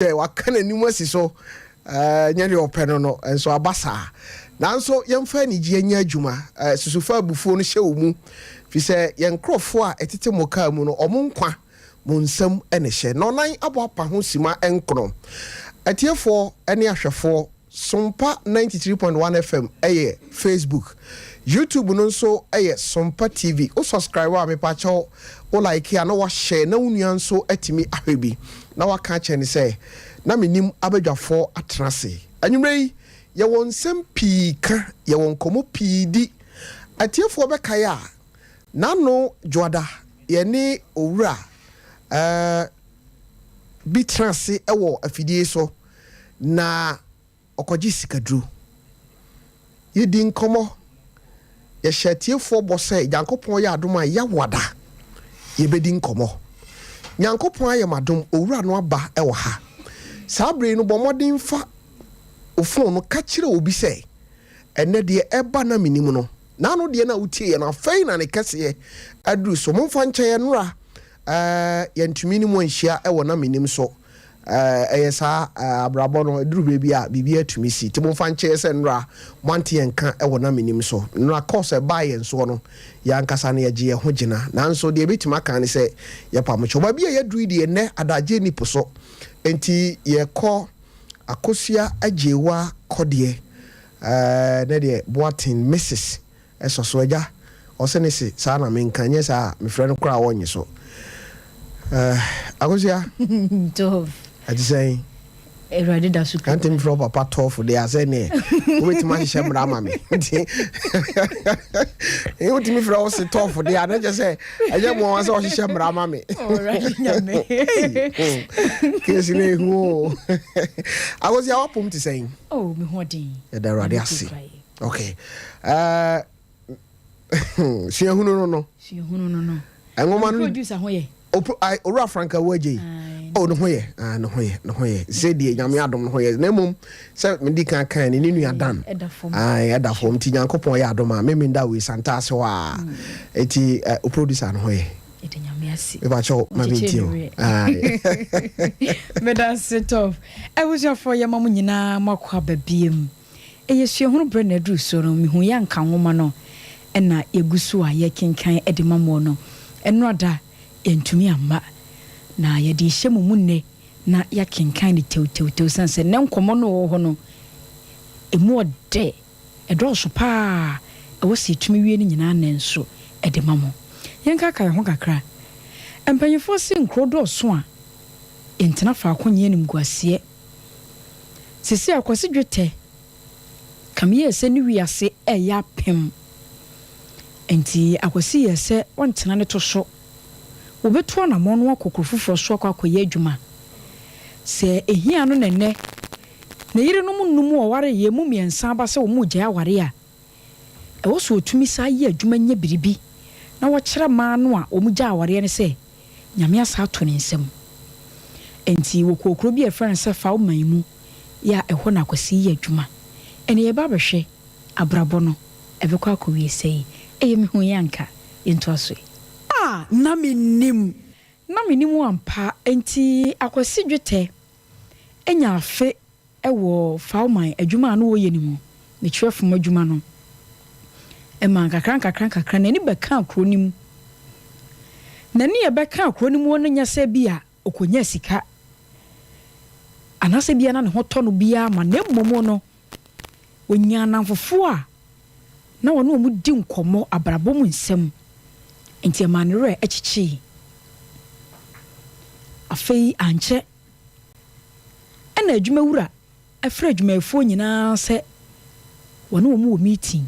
wakana ni mwasi so nyane openo no enso abasa nanso yemfa ni gye nya adwuma susufa abufuo no hye omu fi se yenkrofo a etete moka mu no omonkwa mo nsam ene hye no nan aboapa ho sima enkro atiefo ene ahwefo Sompa 93.1 FM eye Facebook YouTube no nso eye Sompa TV o subscribe wa me pa cho o like ya no wa share na unua nso atimi ahwebi na waka che ni say na menim abadwafo atrase anwumrei ye won sem pika ye won komo pidi atiefo beka ya nano joada ye ni owura bi trase ewo afidie so na okoji sikadru yedi nkomo ye hyatiefo bose yankopon ya adom a ya wada ye bedi nkomo nyankopon aye madom owura no aba ewo ha sabre no bomodin fa ofon no ka kire obi se enne de eba na menim no na no de na utie ye na fei na ne kese adru so momfa nche nura yantumi ni mo nhia ewo na menim so eyesa abrabo no aduru bebi a bibia tumi si te momfa nche se nura monte yenka ewo na menim so nura course ba ye nso no ya nkasa na ye ho gina nanso de betima kan se ye pamocho ba bia ye duru de ne adaje ni poso enti ye ko akosia ajewa kodie ne de boatin Mrs. esoso aja osenesi sa na menkanye sa me frɛ no kra wonye so akosia Tov ajisai erade da su kanti mi fro papa tofu de azene wait ma hye mra ma me e woti mi fro se tofu de ana je se aje mo wa se o hye mra ma me alright nyame kesi ne hu akosia wapum ti saying oh me hodin e da rade ase okay she hunu no engoma no producer hoye ora franka waje oh no hoye say die nyame adom no hoye na mum say me di kan ni nua dan eda fom ti nyankopon ya adom a me nda we santa ase wa eti o producer no hoye eti nyame ase e ba cho ma binti o me da set off I was your for your mom nyina makwa babiem eyesue hunu bre na dru so no me hu ya nka nwoma no na yegusu a ye kenkan edema mo no eno ada entumi amma na ye di hyemu munne na ya kenkan ni tew sanse ne nkomo no wo ho no emu ode edo so pa e wo si tumi wie ni nyina na nso edema mo yenka kai ho kakra empanyefo si nkrodo so a entena fa akonye nim guase sisi akwasi dwete kamiye se ni wiase ya pem enti akwasi yese wontena ne to so obeto na mo no akokofufo so akwakoye adwuma se ehia no nenne na yire no munum oware ye mu miensa ba se wo mu gya aware a e wo so otumi sa ye adwuma nya biribi na wo kyere ma no a wo mu gya aware ne se nyame asa to ne nsam enti wo kokro bi e friend se fa wo manmu ya eho na akwasi ye adwuma ene ye ba behwe abrabo no ebekwa akowie sei eyemi hu yanka into aso na menim ampa enti akwasi dwete enya afe ewo fauman adwuma no woye ni mu me twefo adwuma no e man kakran na ni beka akronim na ni e beka akronim wono nya se bia okonya sika anase bia na ne hoto no bia ma na mmomo no onya nanfofo a na wono mu di nkomo abrabo mu nsem enti amanere echichi afei anche ena adwuma wura afra adwuma efo nyina se wono mu wo meeting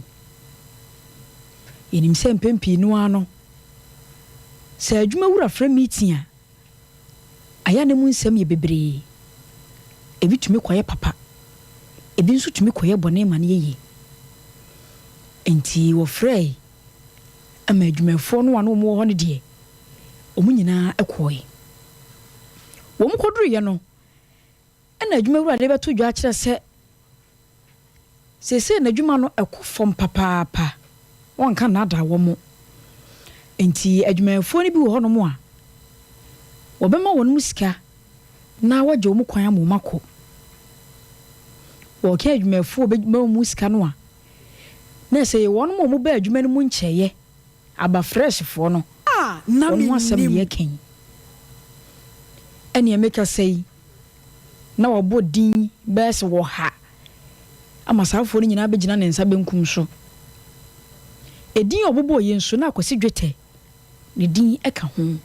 yenim se mpempi no ano se adwuma wura fra meeting a aya ne mu nsem ye bebre ebi tumi kwaye papa ebi nso tumi kwaye bone ma ne ye enti wo frey ama adwumafo no wano mo ho ne de omu nyina ekwoe wo mu koduru ye no na adwuma wura de beto dwa kire se na adwuma no ekofom papa wonka na da wo mo enti adwumafo ne bi wo ho no mo a wo bema wo no sika na waje omu kwan amomako wo ke adwumafo obedwuma mu sika no a na se won mo ba adwuma no mu nkyeye aba fresh fo no na me nim ye ken eni emeka sei na wabo din bes wo ha amasafo no nyina begina ne nsa benkum so edin obobo ye nso na akwasi dwete ne din eka ho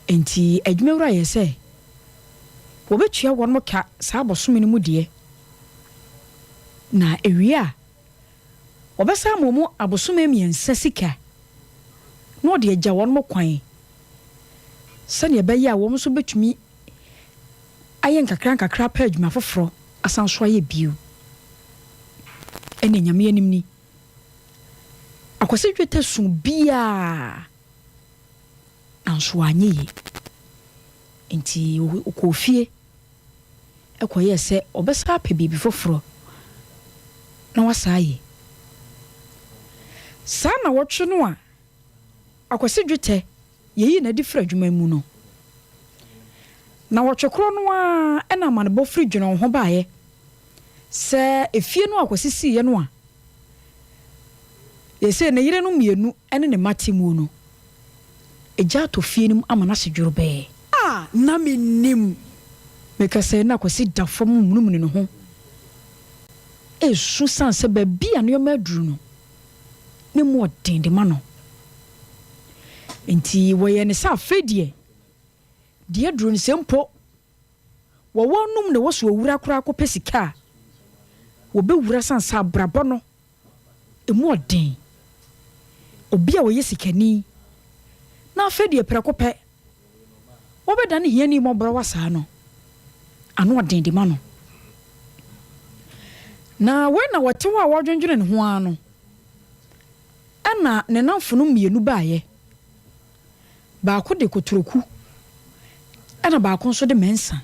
enti adwumawura ye se wobetua won mo ka sa abosome no mu de na ewia wobesa momo abosome miensa sika no de agya won mo kwan sane be ya wo so betumi ayen kakra pa adwuma foforo asanso aye biu ene nyame anim ni akwase dwete sun bia anso anyi enti okofie ekoye se obesa pa bibi foforo na wasaye sana wotwe no a akwase dwete yeyi na difra adwuma mu no na wotwe kro no a ena manebo fri dwene ho baaye se efie no akwase siye no a yese na yire no mienu ene ne matimu no eja to fie nim amana sedwuro be na menim meka se na akwase dafom munum ne ho esu sanse ba bia no maduru no ne mo dende ma no enti woye ne sa fedie die duru ne sempo wo wonum ne wo so wura kura ko pesika wo be wura sansa brabo no emu odin obi a wo yesikani na fedie preko pe wo be dan hiani mo bro wasa no ano odin ma no na we na wote wa wodwendwene ne ho ano ana ne namfo no mienu baaye ba ko de kotroku ana ba ko so de mensa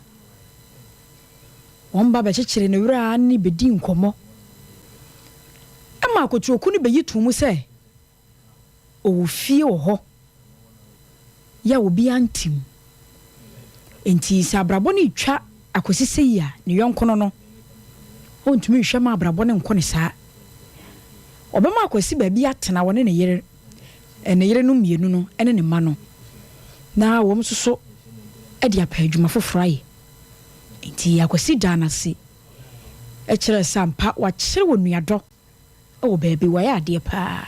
won ba be kyekere ne wura ani bedi nkomo ama kotroku ne be yitumu se o fie wo ho ya obi antim enti sabrabo ne twa akosisi ya ne yonkono no ontumi hwe ma abrabo ne nko ne saa obema akwasi ba bi atena wone ne yere no mienu no ene ne ma no na wo msoso e dia pa adwuma foforo enti akwasi danase e kire sampa wa kire wo nuado e wo ba bi wa ya ade pa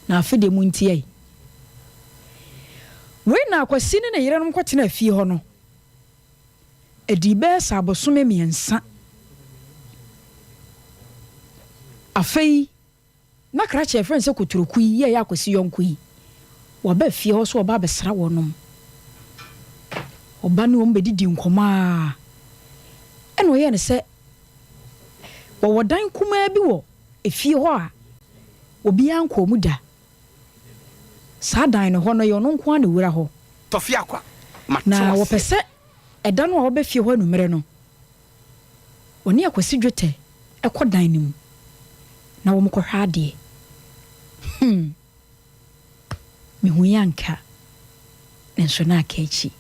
na afede mu nti ai we na akwasi ne yere no kwatena afie ho no edi be sa abosome miensa afei na krache friend se koturuku yi ya akwasi yonku yi wa ba fie ho so oba besra wonom oba ne ombedidi nkoma eno ye ne se wo wodan kuma bi wo efie ho a obi anko mu da sa dan no ho no yo no nko na wura ho Tofiakwa na wo pese eda no a wo ba fie ho anumere no oni akwasi dwete ekodan nim na wo mkɔhwa ade me hu yanka nenso na akachi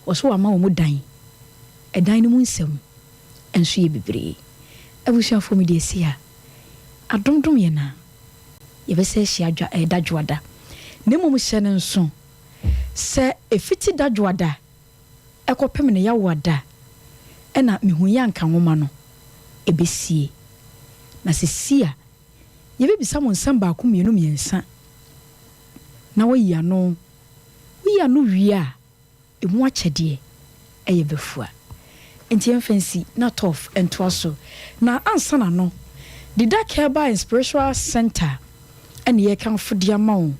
woso ama wo mudan edan no mu nsɛm enso ye bibre abusuafo mi de sia adomdom ye na ye bese hia dadwoada nemu mu hyɛ ne nso sɛ efiti dadwoada ekɔpem ne yawada ɛna me hu yanka nwoma no ebesie na sesia yebebisa mo nsam ba ko mienu miensa na wayi ano wi a emu akyɛde ɛyɛ befua enti emfansi na tof entoaso na ansana no dida Keba Spiritual Center ene ye kan fodia ma wo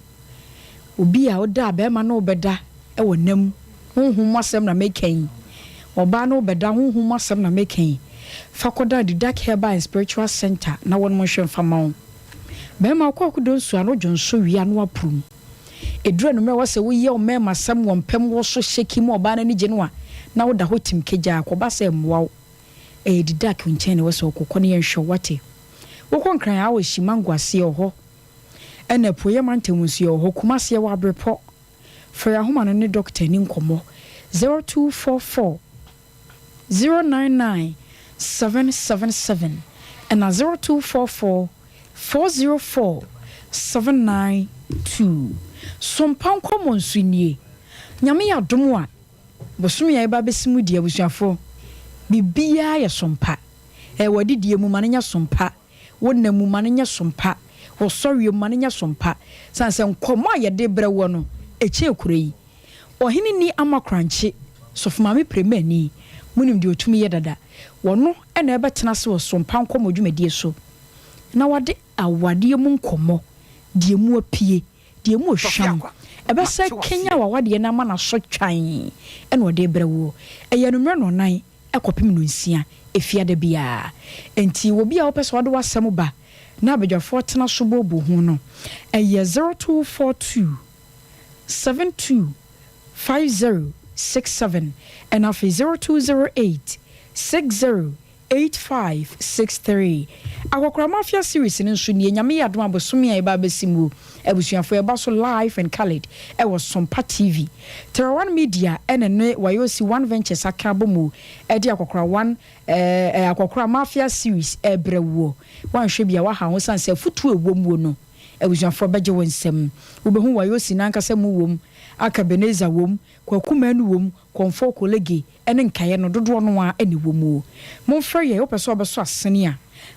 obi a oda ba ma no obeda ɛwɔ nam honhom asɛm na mekan oba no obeda honhom asɛm na mekan fakoda dida Keba Spiritual Center na won mo hwe mfama wo be ma kwaku don su ano dwonso wi ano aprum edura no me wase wo ye o me masam wo mpem wo so sheki mo oba na ni gye no a na wo da hotim keja akoba sɛ mmoa dida ke nkyɛn ne wase okokɔ ne yɛhwɛ wate wo konkran a wo himangwase ho ɛna poye mantemusi ho kumase wa abrepɔ fra homa no ne doctor ni nkomo 0244 099 777 and 0244 404 792. Sompa common swinye. Nyame ya domo a bosom ya eba besimu di abusuafo. Bibia ya sompa. Wadi die mu manenya sompa. Wonna mu manenya sompa. Wo sorry mu manenya sompa. Sanse nkomo a ye de brewo no eche ekureyi. Ohini ni amakranche sofumame premani munim de otumi ye dada. Wono na ebetena se wo sompa nkomo dwumadie so. Na wade awade mu nkomo die mu apie die mu hwam. Ebese Kenya wawade na ma na so twan ene wode brewo. Eye no mre no nan ekopim no nsia efiade bia. Enti wo bia wo pese wade wasem ba na abadwafo tena so bobo hu no. Eye 0242 725067 and of 0208 608563. Akokora Mafia series in nso ne nyame yadom abosomi a eba besimu abusuafo eba so live and colored e was Sompa TV. Terra1 Media ene wayosi One Ventures akabomu e di akokora one akokora Mafia series ebrewo wan hwe bia wa ha ho sanse futu ewom no abusuafo beje wonsem obehu wayosi nankasa mu wom Akabeneza wom kwakumanu wom konfo kolege ene nkaye no dodo no a ene womu momfre ye opeso obeso asene a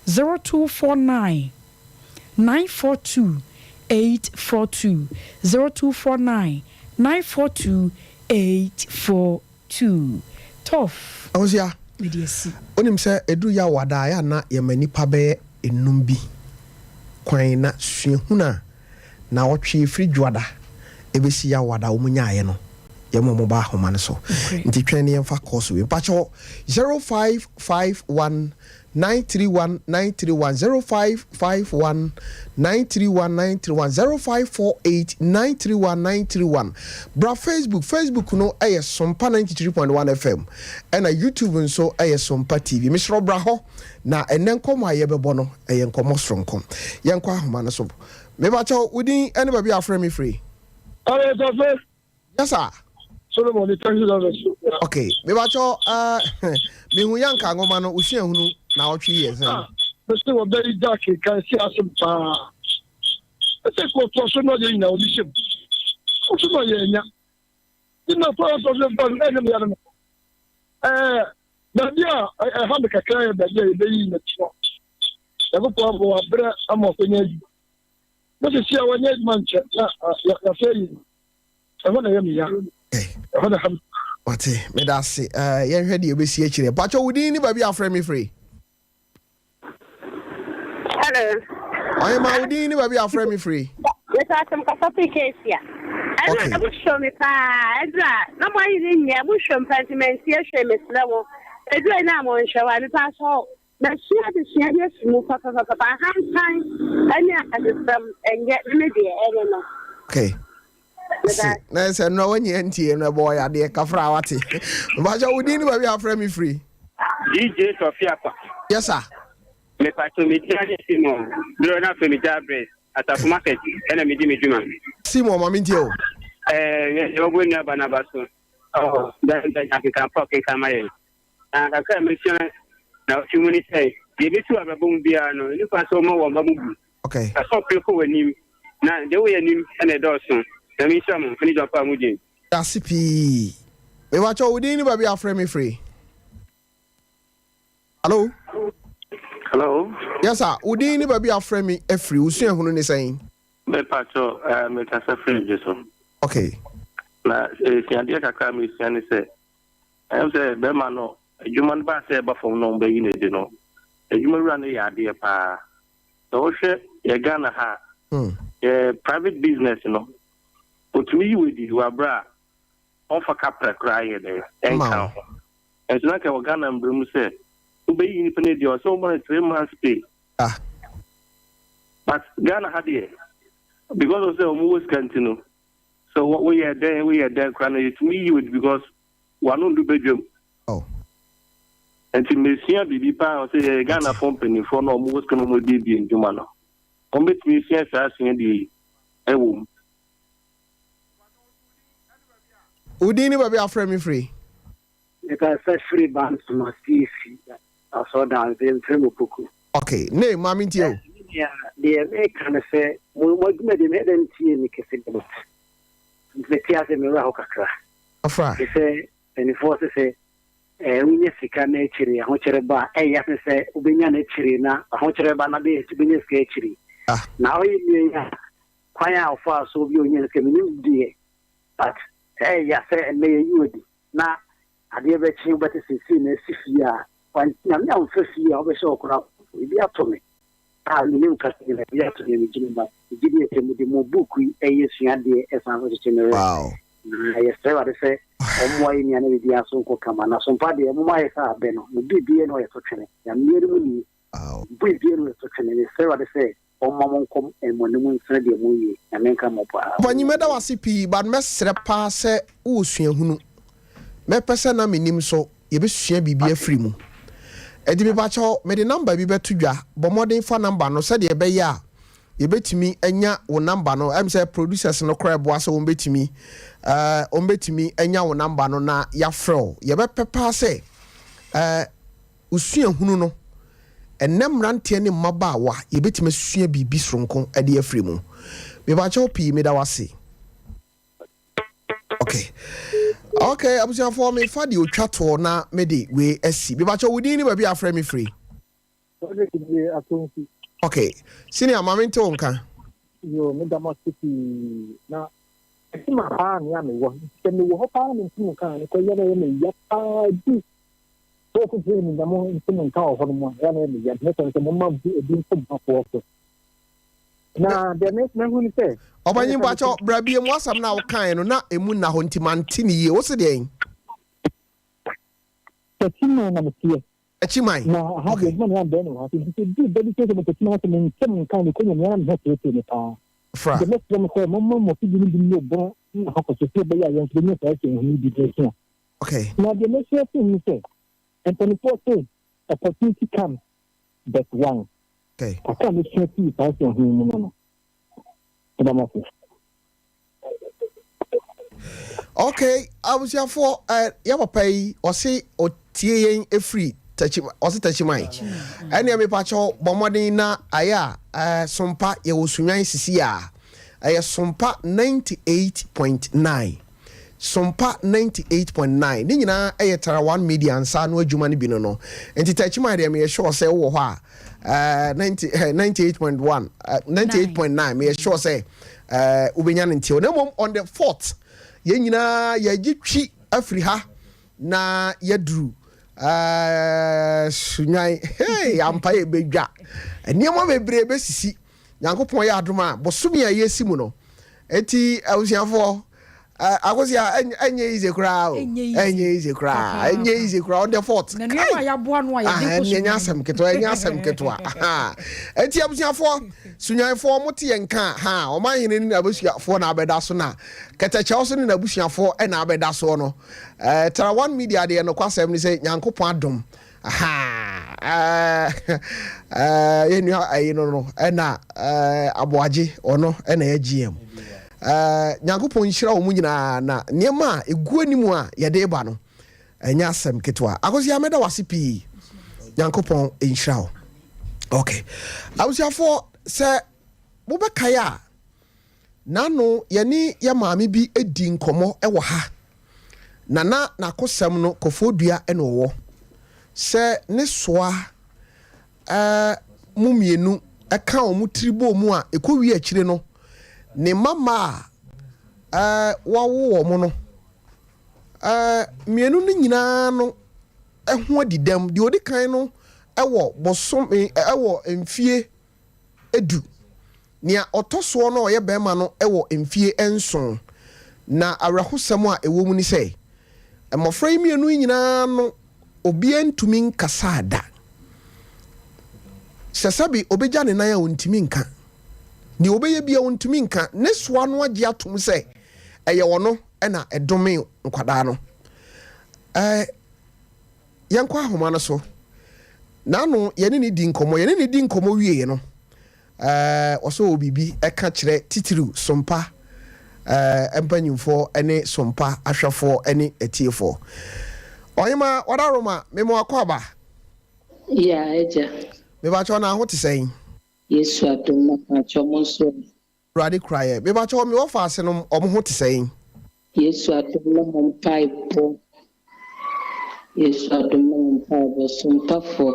0249 942 842 0249 942 842 tof Ozia mediasi onim se edu ya wada ya na ye manipa be enum bi kwan na suehuna na wotwe firi dwada ebesi ya wada omunyaye no yemo mo ba homa ne so nti twene yemfa course we pacho 0551 931 931 0551 931 931 0548 931 931 bra Facebook no aye Sompa 93.1 FM and YouTube nso aye Sompa TV misro bra ho na enen komo aye bebo no aye nkomo stronkom yenkwa homa ne so me pacho udin ene ba bi afre me free. Yes, sir. Solomon, okay. Me bacho me hu yanka ngoma no usua hunu na otwe years. Mr. wa very dark can see us pa. Ese ko to so no ye na odishim. O so no ye nya. Ina pa so so ba na me ya no. Na dia ha me kakra ya da ye be yi na tino. Ya ko po abo abra amo ko nya. Mo se sia wa nya manche ya fe I want to hear me. What? Me da se yen hwe de obesi akire. Pacho wudi ni ba bi afre me free. Hello. Oye ma wudi ni ba bi afre me free. Yes, I am kasapi kesia. I will show me pa. Ezra, na mo yi ni ya, mo show me sentiment here show me slow. Ezra na mo show wa mi pa so. Na share the share yes mo pa hand time. Any akadisam enye me de no. Okay. Na say no when you enti no boy ade kafra wate. Ba ja wudi ni ba bi afre me free. DJ Tofiakwa. Yes sir. Me pa to me tiane Simon. Bro na fe me jabre at a market ena me di me djuma. Simon mama nti o. Yo go ni aba na ba so. Oh, da African park in Kamaye. And I can mention now community say, "Give it to a babu bia no, ni pa so mo wa babu." Okay. I saw people with him. Now the way him and a dozen. Let me show him finish up amujin. That's pi. Me watch wudi ni ba bi afre me free. Hello? Hello. Yes sir, wudi ni ba bi afre me e free. Usua hunu ni saying. Me pacho me ta sa free Jason. Okay. Na si ade kakra me si ani say. Em say be ma no, adwuma ba say ba fom no be yi ne de no. Adwuma wura no ya ade pa. So hwe ye Ghana ha. Private business no. Otumi we di wa bra. On for capra cry there. Enka. And so like we Ghana mbrum say, be yi ni pene di o so mo 3 months pay. But Ghana had it because of the almost continue. So what we are there, crying to me would because one on the bedroom. Oh. And to me, see a baby pa say Ghana company for no almost can only be in Jumano. On bet me, see us in the womb. Udini baby afre me free. Because such free bands must see. I saw down the Tremopuku. Okay, name mammy too. Yeah, the American say, what made him head and tea in the cafe. The theatre Mirahokakra. Afra. He say, and he forces say, when you see nature, I want you to buy a yap and say, Ubinia nature now, I want you to buy a bit to be a sketchy. Now you quite how far so you can use but hey, yes, and may you now. I never change, but it's in a 6 year. When I'm now 50 years, I was so crap. If you have to me, I'll new custom. You have to be but give me the more book we a year as I was general. Wow. I say what I say. Why in any of the Asoko come on. Some party, my Beno, the BBN or a training. I'm nearly BBN with training. Say what I say. Oh, Mamma come and when the moon said the movie and then come up. When you made our CP, but Mess Repa say, oh, Shin. Me pese na menim so ye be sua bibia free mu edi me bacho me de number bi beto dwa bo modern fa number no se de be ya ye betimi anya wo number no am say producers no kra bo ase wo betimi anya wo number no na ya frɛ ye be pepa se usua hunu no enem rante ne mmaba wa ye betimi sua bibi soronko ede afri mu me bacho pi me da wase. Okay, I was for me for the chat na medi we esi. Be bacho we didn't be afraid me free. Okay, senior mama into onka. Yo, me da must be na. Ma pa ni ame wo. Se me wo pa ni ntu kan ko ya na me ya pa di. So ko se ni da mo ntu kan o ho mo ya na me ya ne so mo ma bi e bi ntu ba ko ko. Na the next man who say Obanyi bacho brabie mu asam na wo kan no na emu na ho ntimanti ni ye wo se den Tachima na mtie Achimai na ha de man ya ben ha ti di beli ke mo tachima ko men tem kan ko nyam ya na te te ne pa fra the next one say mo ti ni no bo na ha ko se be ya yan se ni ta ke ni di de so okay na the next thing say and 24 say opportunity comes but one okay I can't see you pass on him no. Okay, I was here for pay or say or tie a free touching or touching my any me pacho bomodina aya sompa ye usunyan sisia aya sompa 98.9 sompa 98.9 ni nyina tara 1 media ansa no adwuma ne bi no enti touching my dem ye sure say wo ho a 98.1 98.9 me sure say ubenya nti na mom on the 4th ye nyina ye gitwi afri ha na yadru sunyai hey ampa e bedwa eniemo bebre besisi yankopon ya adoma bosumi ya yesi mu no eti awusiafo agosia enye ize kra o enye ize kra on the 4th na niam ya boa no ya de ko enya asem keto eti abusiafo sunyanfo mote yenka ha o man hene ni abusiafo na abeda so na ketache so ni abusiafo e na abeda so no tara 1 media de no kwasem ni se nyankopon adom yenu ayi no na aboaje ono na ya GM nyankopon nhira wo munyina na niema egu animu a yede ba no enya asem ketwa akosi ameda wase pi nyankopon nhira wo okay awusiafo se bobekaya nano yeni ya maame bi edi nkomo ewo ha na kosem no kofodua ene wo se ne soa mumienu eka o mutribo mu a ekowi akire no ne mama wawo mo no mienu ni nyina no eho adidam de odi kan no ewo bosom ewo emfie edu nia otoso no ye bema no ewo emfie enson na awrahosam a ewo mu ni sei emofra mienu nyina no obi antumi nkasada sesabi obeja ne nan a ontimi nka ni obeye bia ontumi nka ne soa no age atom se eye wono na edome nkwada no yanko ahoma no so nano yene ni di nkomo wie no oso obibi eka kire titiru sompa empanyimfo ene sompa ahwefo ene etiefo oyema wadaroma memo akwaba ya eja me ba cho na ho tesɛn yesu adom na chomo so rade kraye me ba cho me wo fa ase no omo ho tesɛn yesu adom na mo paipo yesu adom na mo paipo sompafo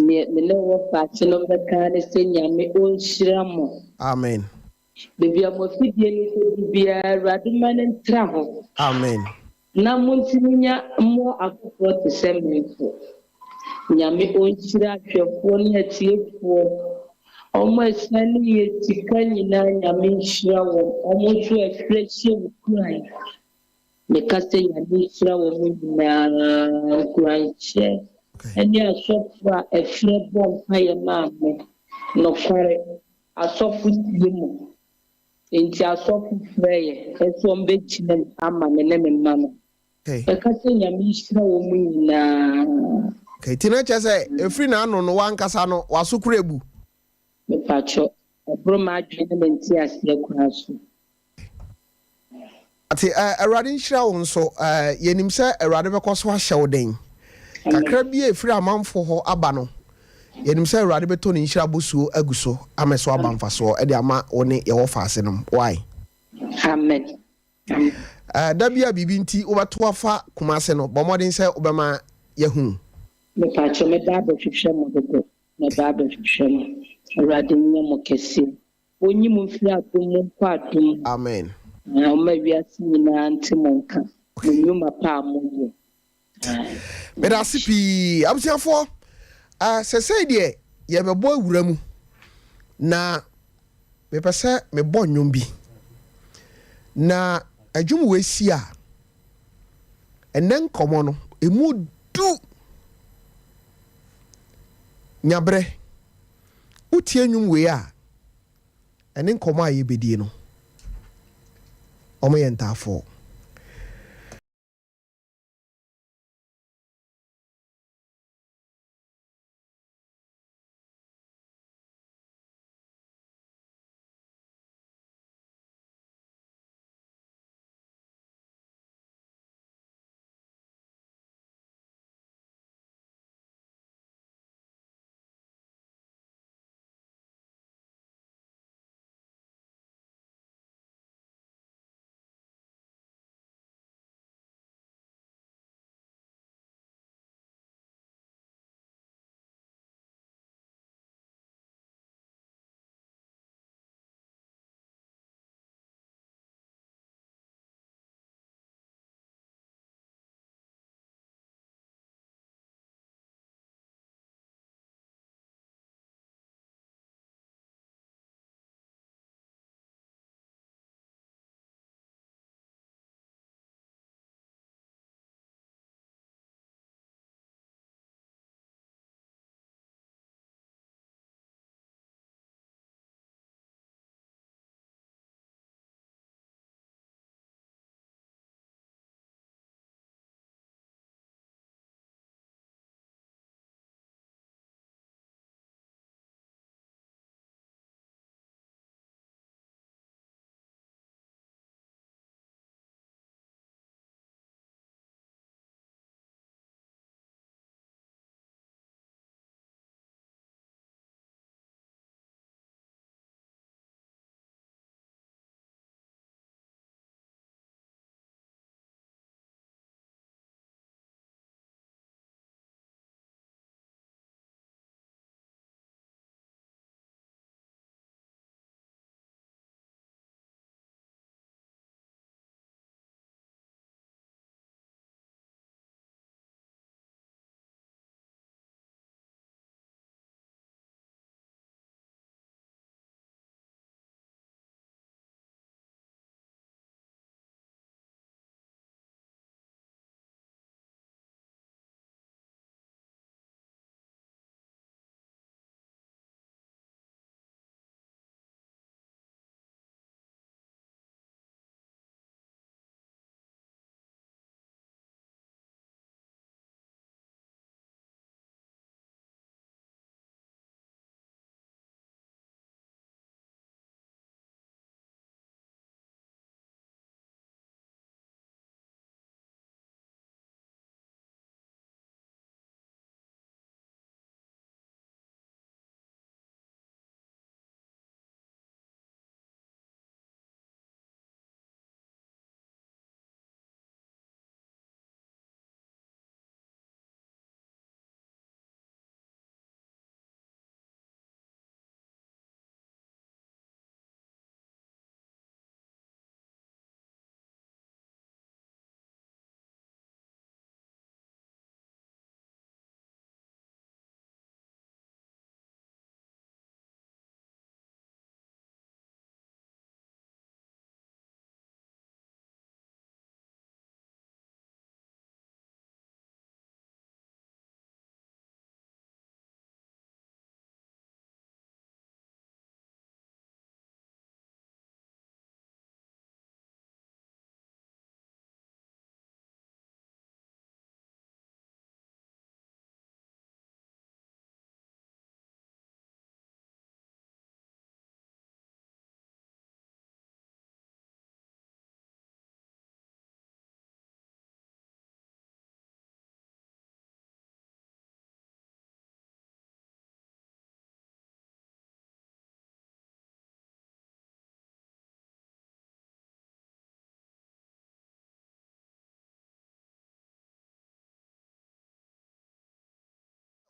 me le wo fa ase no beka ne se nyame onhyira mo amen bebi amofidie ni so bia raduma ne ntra ho amen na muntinya mo akofo tesemefo nyame onhyira hwefo ne atiefo ọmọ ẹsẹ ni yẹ sika nyinaa nyame nhyira wɔn ọmọ nso ɛfrɛ hyɛ wɔ kuran meka sɛ nyame nhyira wɔn nyinaa nkuranhyɛ ɛne asɔfo a ɛfrɛ bɔ mpaeɛ maa me nɔkware asɔfo tie mu nti asɔfo frɛ yɛ ɛsɛ ɔmbɛgyina me ama me ne me mma no ɛka sɛ nyame nhyira wɔn nyinaa tina kyɛ sɛ ɛfiri na ano no wankasa no wasokora ebu me pacho obroma adwene me nti ase akura so ati awurade nhyira wo nso yenim sɛ awurade bɛkɔ so ahyɛ wo den kakra bi efiri amanfo hɔ aba no yenim sɛ awurade bɛtɔ ne nhyira bosuo aguso ameso aba mfaso e de ama wo ne ye wo faase no why amen da bia bibi nti wo bɛto afa kumase no bɔmɔden sɛ wo bɛma yahu me pacho me da bɛhwehwɛ mo dodo me da bɛhwehwɛ mo awurade nyɛ mo kɛse onyi mo mfiri adom mo nkɔ adom amen ɔma wiase nyinaa nte mo nka mo nnwuma pa a moyɛ meda ase pii abusuafoɔ sɛsɛi deɛ yɛbɛbɔ awura mu na mepɛ sɛ mebɔ nnwom bi na adwum wɔ asi a ɛnɛ nkɔmmɔ no ɛmu du nyabrɛ utie nnwom wei a ɛne nkɔmmɔ a yɛbɛdie no ɔmo yɛ ntaafoɔ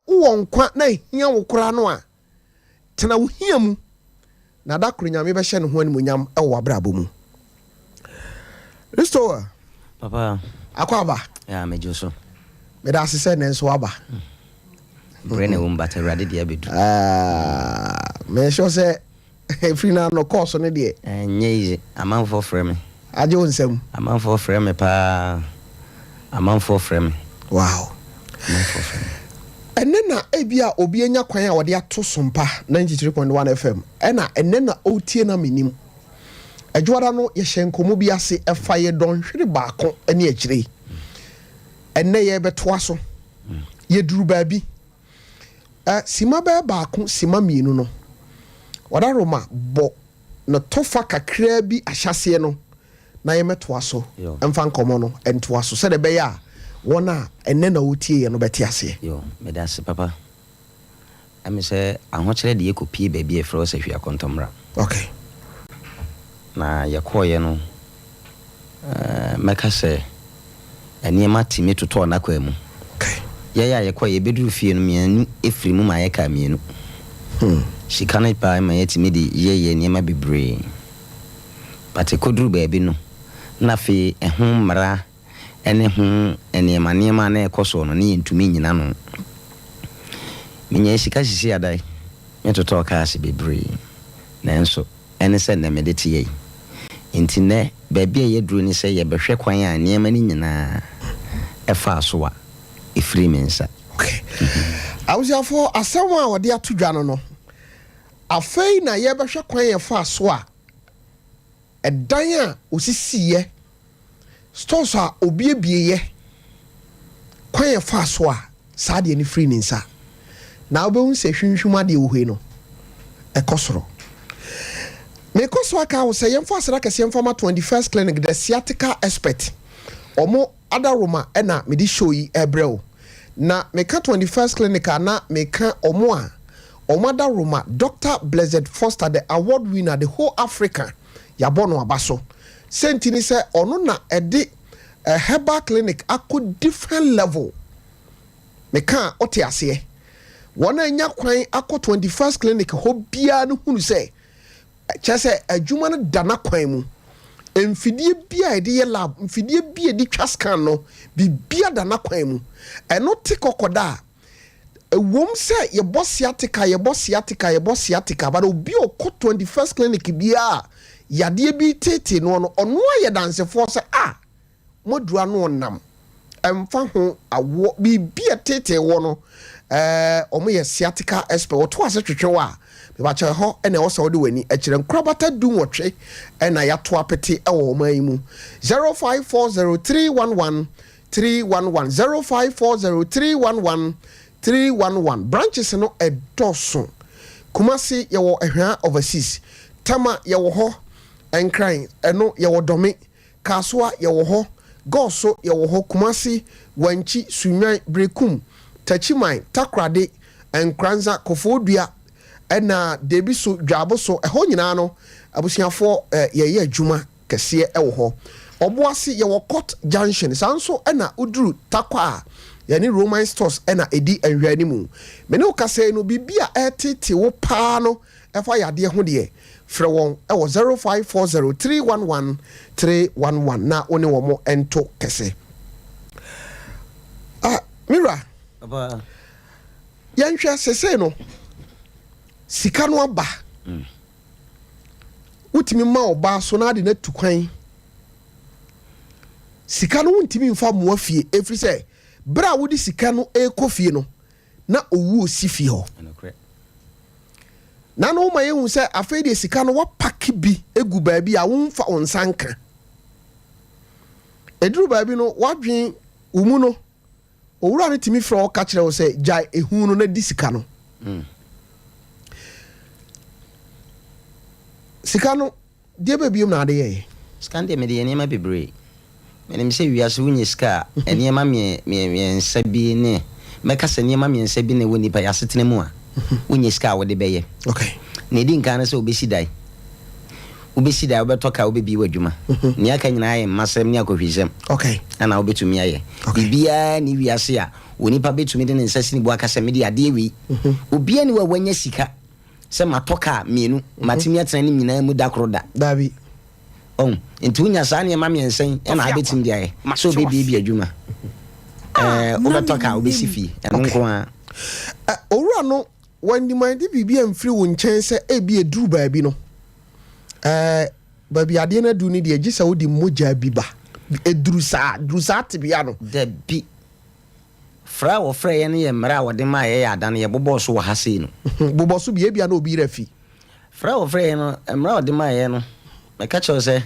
wo nkwa na hia wo kora no a tena wo hia mu na da kro nyame be hye ne ho animonyam e wo abrabo mu restore papa akwaba ya mejoso me da se ne nso aba brene wo mbata rade dia bedu me sure say free na no course ne de nyeize amanfo frame aje onsam amanfo frame pa amanfo frame wow amanfo frame enena ebia obi enya kwan a wode ato Sompa 93.1 FM ena enena otie na Menim adwara no ye hyenkomo bi ase efa ye don hwere baako ene akire enne ye betoa so ye duru baabi sima ba baako sima mienu no wada roma bo no tofa kakra bi ahyase no na ye metoa so emfa nkomo no entoa so se de be ya wona enne na otie ye no beti ase yo me da se papa ami se ahokyere de ekopie baabi e fro se hwia kontomra okay na yakoye no meka se eniema timi toto na kwa mu okay ya yakoye beduru fie no mianu efiri mu ma yeka mienu shikana pa ma yetimi de ye eniema bebre pate koduru baabi no na fe ehun mara ene hu eniema na ekoso no ne ntumi nyina no menye shika sisi adai metoto ka se bebre na enso ene se na medete ye intine baabi ye duru ni se ye behwe kwan a eniema ni nyina efa so wa efiri mensa okay awusiafo asɛm a wode ato dwa no afei na ye behwe kwan ye fa so a ɛdan a osisiye stores a obi ebieye kwan ye fa so a saa de ni free ninsa na obehu se hwinhwuma de wo hwe no ekosoro me koso aka wo se yemfa asra kase yemfa ma 21st clinic the sciatica expert omo adaroma ena me di show yi ebreo na me ka 21st clinic na me ka omo a omo adaroma Dr. Blessed Foster the award winner the whole Africa yabono abaso sentini se ono na ede herbal clinic ako different level me ka ote ase wona anya kwan ako 21st clinic ho bia no hunu se chese adwuma no dana kwan mu mfidie bia ede ye lab mfidie bia edi twa scan no bibia dana kwan mu eno tikokoda ewom se ye bosiatica but obi okọ 21st clinic bia yade bi tete no ono aye dansefo se modura no nam emfa ho awo bibia tete wo no omo ye sciatica expert oto ase twetwe a ba cha ho ene wo so de wani akire nkrabata du nwotwe ena ya to apete e wo man mu 0540311311 0540311311 branches no edoso Kumasi ye wo ehwa overseas Tama ye wo ho enkran eno ye wo dome Kaswa ye wo ho Goso ye wo ho Kumasi Wanchi Sunwan Brekum Tachiman Takrade enkranza Kofodua ena debiso dwaboso eho nyina no abusiafo ye adwuma kese e wo ho oboase ye wo Court Junction sanso ena uduru takwa yani Roman stores ena edi anhwani mu me ne ukase no bibia etete wo pa no efa yade ho de frɛ won e wo 0540311311 na one wo mo ento kese mira papa yanhwɛ sese no sika no aba utimi ma oba so na de na tukwan sika no untimi mfa mo afie efri se bra wodi sika no ekofie no na owu osifie ho na no ma yehu se afei de sika no wa pack bi egu baabi a wonfa onsanka eduru baabi no wadwen umu no owura no timi fra o ka kire wo se jai ehu no na di sika no sika no die baabi na ade ye sika de me de eniema bebre menim se wiase wunye sika eniema me nsabi ne meka se eniema me nsabi ne woni pa yasetene mu a wunye sika wo de beye okay ne di nkan na se obesi dai obeto ka obebi wadwuma ne aka nyina aye masem ne akohwisem okay ana obetumi aye bibia ni wiase a woni pa betumi de nsasi ni bo aka se me de ade wi obi ani wa wanya sika se matoka mienu matimi atena ni nyina mu da kroda dabi nti unya sa ne ma miensen e na abetim de aye so be bi adwuma obetoka obesifi eno nko a owura no wandi mandi bibia mfiri wo nchen se ebi eduru baabi no baabi ade na du ni de agisa wodi moja biba eduru sa tibia no da bi fra wo fra ye ne ye mra wo de ma ye ya dan ye bobo so wo hase no bobo so bia na obi rafi fra wo fra ye no mra wo de ma ye no me ka cho se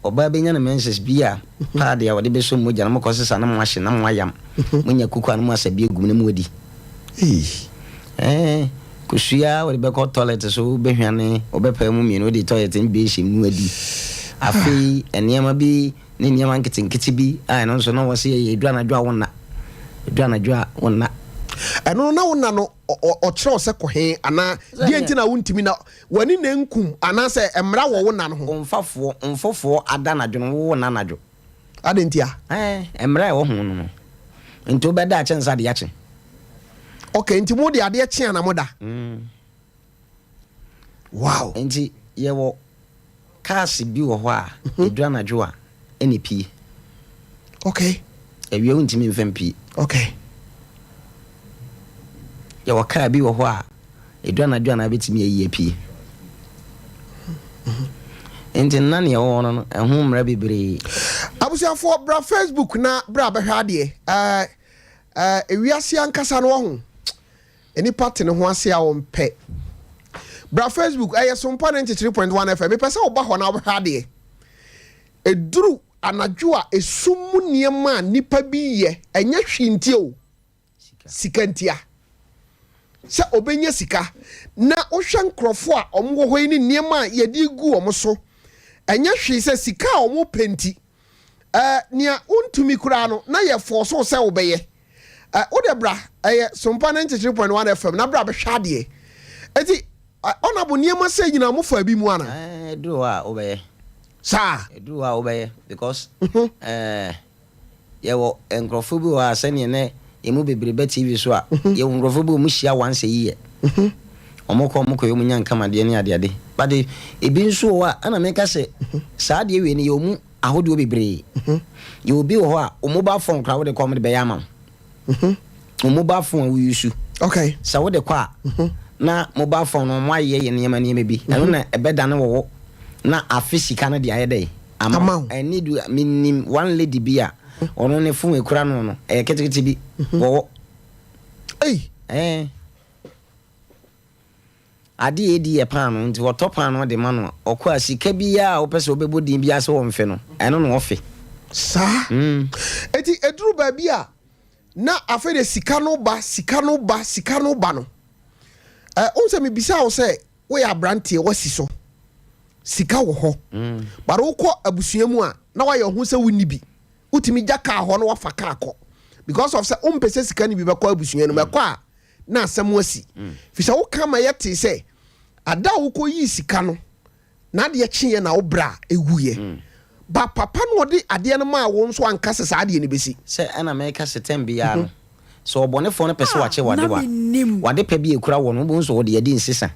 oba benya na menses bia pa de ya wo de be so moja na mokosesa na mo ahye na mo ayam munya kuku anu asabi egum na mo adi kusuya wo be ko toilet so be hwane obepa mu mienu de toilet mbe hye mu adi afi enema bi ne nneɛma nketenkete bi no nso na wɔse yɛ aduanadwo a wonna ɛno na wonna no ɔkyerɛw sɛ kɔhe ana deɛ nti na wontimi na wani na nkum ana sɛ emra wɔ wonna no ho mfɔfoɔ adanadwo no wo wonna anadwo ade nti emra wɔ ho no nti wobɛda akye nsa de akye okay nti mo de ade akye na mo da wow nti yɛwɔ cars bi wɔ hɔ a aduanadwo a any pie okay ewia untimi mfam pie okay ya waka bi wo ho a aduanadwo na betimi ayi pie enti nan ye wo no ehum mra bebre abusiafo bra Facebook na bra behwa de ewiase ankasa no ho eni party ne ho ase a wo mpe bra Facebook Sompa 93.1 FM me pese wo ba ho na behwa de eduru anadwo a esumu niema nipa bi ye enya hwintie o sikantia se obenya sika na ohwe nkrofo a omwo hoi ni niema ye di gu omso enya hwi se sika omo penti nia untumi kura no na ye forso se obeye ode bra Sompa 93.1 FM na bra behwa de eti onabo niema se nyina mo fa bi mu ana do a obeye sa edu a obeye because yewo enkrofo bi wa sene ne emu bebrebe TV so a yewo enkrofo bi mu hia once a year omoko yo munya nka made ne ade but ebi nso wa ana meka se saa de we ne yo mu ahode bebre ye obi wo a mobile phone kra wo de come de be yama mobile phone we use okay sa wo de kwa na mobile phone no mo aye ye ne bi eno na ebeda ne wo na afisika no de ayede ama I need Menim one lady bia ono ne fun ekura no ketekete bi wo ade edi e pan no nti wo topan no de ma no okwa sika bia wo pese obebodin bia se wo mfe no eno no ofe sa eti eduru ba bia na afede sika no ba no onse me bisa wo se wo ya brante wasi so sika wo ho bare ukọ abusua mu a na wa ye ho se woni bi utimi jaka ho no wafa ka akọ because of say umpese sika ni bi be kwa abusua no mekọ a na asem wasi fi se wo kama yete se ada wo ko yi sika no na de kye na wo bra ewuye ba papa no de ade no ma wo nso anka se sa de ni besi se ana meka se tembia no so obonefo no pese wache wade pa bi ekura wo no bo nso wo de adi nsisa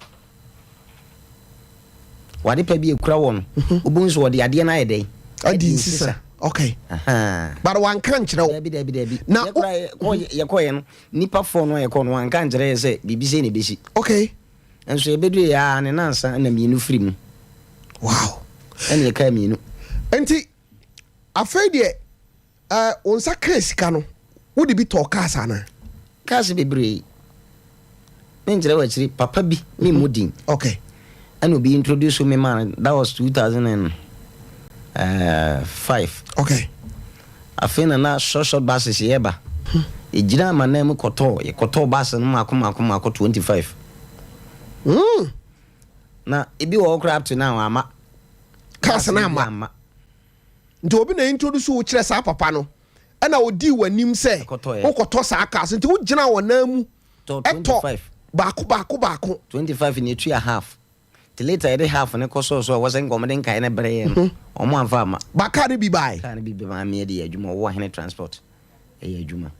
wade pa bi ekura won obunso wode ade na ayede adi nsisa okay but wan kan kire dabi na yekoye no nipa fo no yekono no wan kan kire se bibi se ne besi okay enso ebedu ya ne nansa na mienu firi mu wow ene ka mienu enti afei de onsa kasika no wodi bi to kasa na kasa bebre menjere wa chiri papa bi mi mudin okay and will be introduced to me, man. That was 2005. Okay. I feel na short buses here, but it did my name Koto, a Koto bus and Makuma 25. Now, it be all crap to now, I'm Casanama. To be introduced to Chesa Papano, and I would deal when him say, Koto Sakas into Jana or Namu 25. Baku 25 in a 3.5. The later I half and a cost so wasn't coming kind of brain or one farmer. But can it be by? Can it be by me, the Juma, or transport? A Juma.